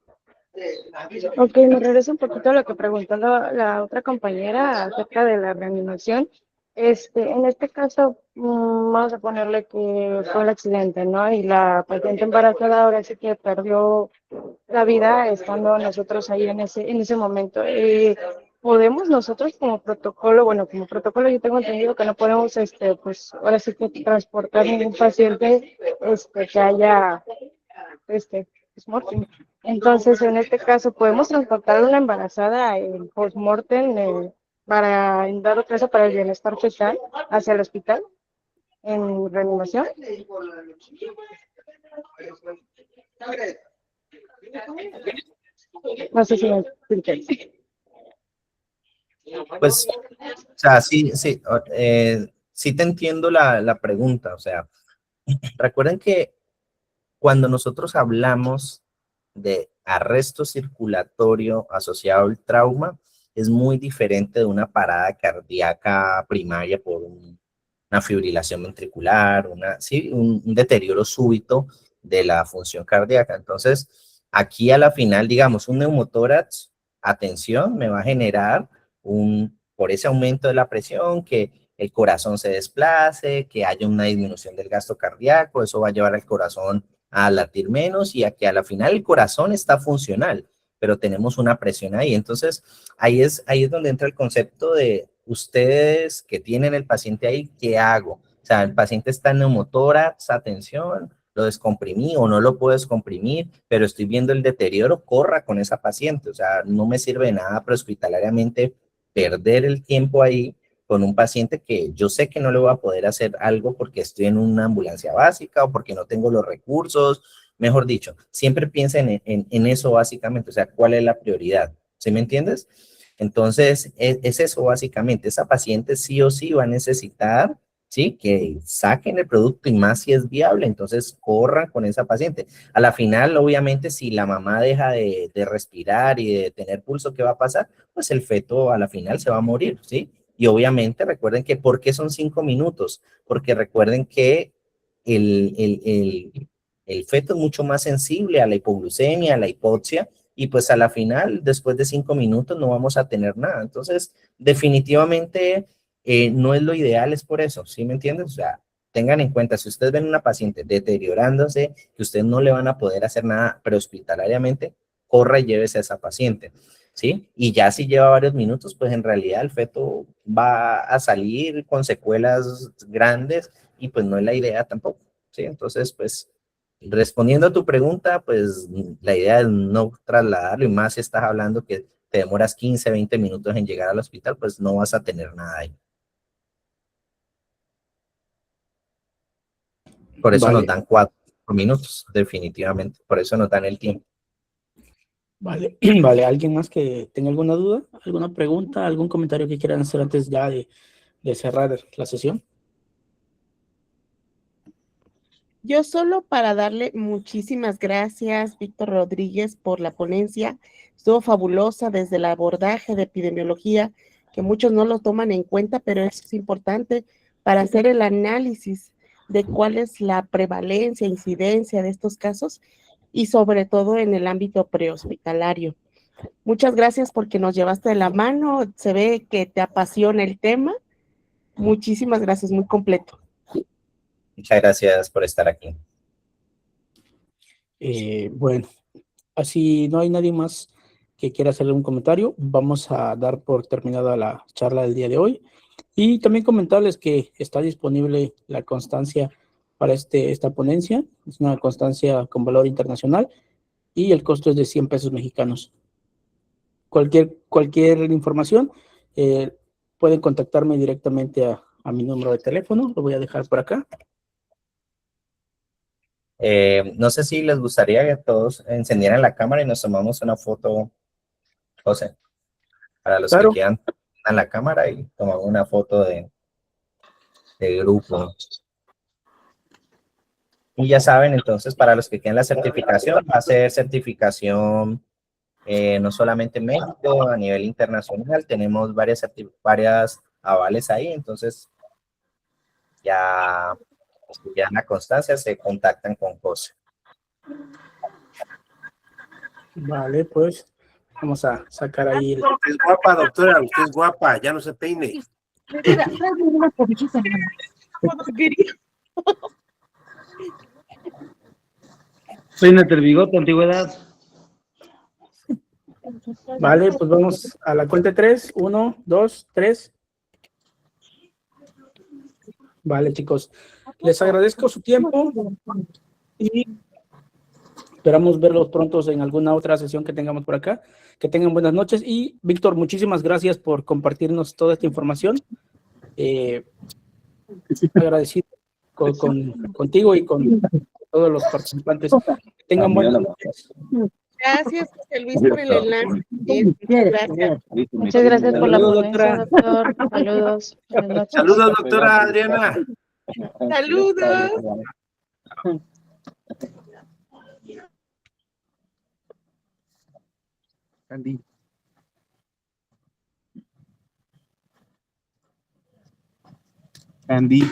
Ok, me regreso un poquito a lo que preguntó la otra compañera acerca de la reanimación. En este caso, vamos a ponerle que fue el accidente, ¿no? Y la paciente embarazada ahora sí que perdió la vida estando nosotros ahí en ese momento. ¿Podemos nosotros como protocolo, bueno, como protocolo yo tengo entendido que no podemos, pues ahora sí que transportar ningún paciente, que haya, postmortem. Entonces, en este caso, podemos transportar a una embarazada en postmortem para, en dado caso, para el bienestar fetal hacia el hospital en reanimación. No sé si me expliqué. Pues, o sea, sí, sí te entiendo la pregunta, o sea, recuerden que cuando nosotros hablamos de arresto circulatorio asociado al trauma, es muy diferente de una parada cardíaca primaria por una fibrilación ventricular, sí, un deterioro súbito de la función cardíaca. Entonces, aquí a la final, digamos, un neumotórax, atención, me va a generar por ese aumento de la presión, que el corazón se desplace, que haya una disminución del gasto cardíaco, eso va a llevar al corazón a latir menos y a que a la final el corazón está funcional, pero tenemos una presión ahí. Entonces, ahí es donde entra el concepto de ustedes que tienen el paciente ahí, ¿qué hago? O sea, el paciente está en neumotórax, atención, lo descomprimí o no lo puedo descomprimir, pero estoy viendo el deterioro, corra con esa paciente. O sea, no me sirve de nada prehospitalariamente perder el tiempo ahí con un paciente que yo sé que no le voy a poder hacer algo porque estoy en una ambulancia básica o porque no tengo los recursos. Mejor dicho, siempre piensen en eso básicamente, o sea, ¿cuál es la prioridad? ¿Sí me entiendes? Entonces, es eso básicamente, esa paciente sí o sí va a necesitar ¿sí? Que saquen el producto y más si es viable, entonces corran con esa paciente. A la final, obviamente, si la mamá deja de respirar y de tener pulso, ¿qué va a pasar? Pues el feto a la final se va a morir, ¿sí? Y obviamente recuerden que, ¿por qué son 5 minutos? Porque recuerden que el, el, el, el feto es mucho más sensible a la hipoglucemia, a la hipoxia, y pues a la final, después de 5 minutos, no vamos a tener nada. Entonces, definitivamente no es lo ideal, es por eso, ¿sí me entiendes? O sea, tengan en cuenta, si ustedes ven una paciente deteriorándose, que ustedes no le van a poder hacer nada prehospitalariamente, corra y llévese a esa paciente, ¿sí? Y ya si lleva varios minutos, pues en realidad el feto va a salir con secuelas grandes y pues no es la idea tampoco, ¿sí? Entonces, pues respondiendo a tu pregunta, pues la idea es no trasladarlo y más si estás hablando que te demoras 15, 20 minutos en llegar al hospital, pues no vas a tener nada ahí. Por eso nos Vale, dan 4 minutos, definitivamente. Por eso nos dan el tiempo. vale, vale. ¿Alguien más que tenga alguna duda, alguna pregunta, algún comentario que quieran hacer antes ya de cerrar la sesión? Yo solo para darle muchísimas gracias, Víctor Rodríguez, por la ponencia. Estuvo fabulosa desde el abordaje de epidemiología, que muchos no lo toman en cuenta, pero eso es importante para hacer el análisis de cuál es la prevalencia, incidencia de estos casos y sobre todo en el ámbito prehospitalario. Muchas gracias porque nos llevaste de la mano, se ve que te apasiona el tema. Muchísimas gracias, muy completo. Muchas gracias por estar aquí. Bueno, así no hay nadie más que quiera hacer un comentario, vamos a dar por terminada la charla del día de hoy y también comentarles que está disponible la constancia para esta ponencia. Es una constancia con valor internacional y el costo es de 100 pesos mexicanos. Cualquier información, pueden contactarme directamente a mi número de teléfono, lo voy a dejar por acá. No sé si les gustaría que todos encendieran la cámara y nos tomamos una foto, José, para los que Claro, quieran a la cámara y tomamos una foto de grupo. Y ya saben, entonces, para los que quieran la certificación, va a ser certificación no solamente en México, a nivel internacional. Tenemos varias avales ahí, entonces ya, ya en la constancia se contactan con José. vale, pues vamos a sacar ahí Usted es guapa, doctora, usted es guapa, ya no se peine. Peínate el bigote, antigüedad. Vale, pues vamos a la cuenta de 3. 1, 2, 3. Vale, chicos, les agradezco su tiempo y esperamos verlos pronto en alguna otra sesión que tengamos por acá. Que tengan buenas noches y Víctor, muchísimas gracias por compartirnos toda esta información. Agradecido contigo y con todos los participantes. Que tengan buenas noches. Gracias, José Luis, por el enlace. Gracias. Muchas gracias por la Saludos, ponencia, doctora. doctor. Saludos. Buenas noches. Saludos, doctora Adriana. Saludos. Andy. Andy.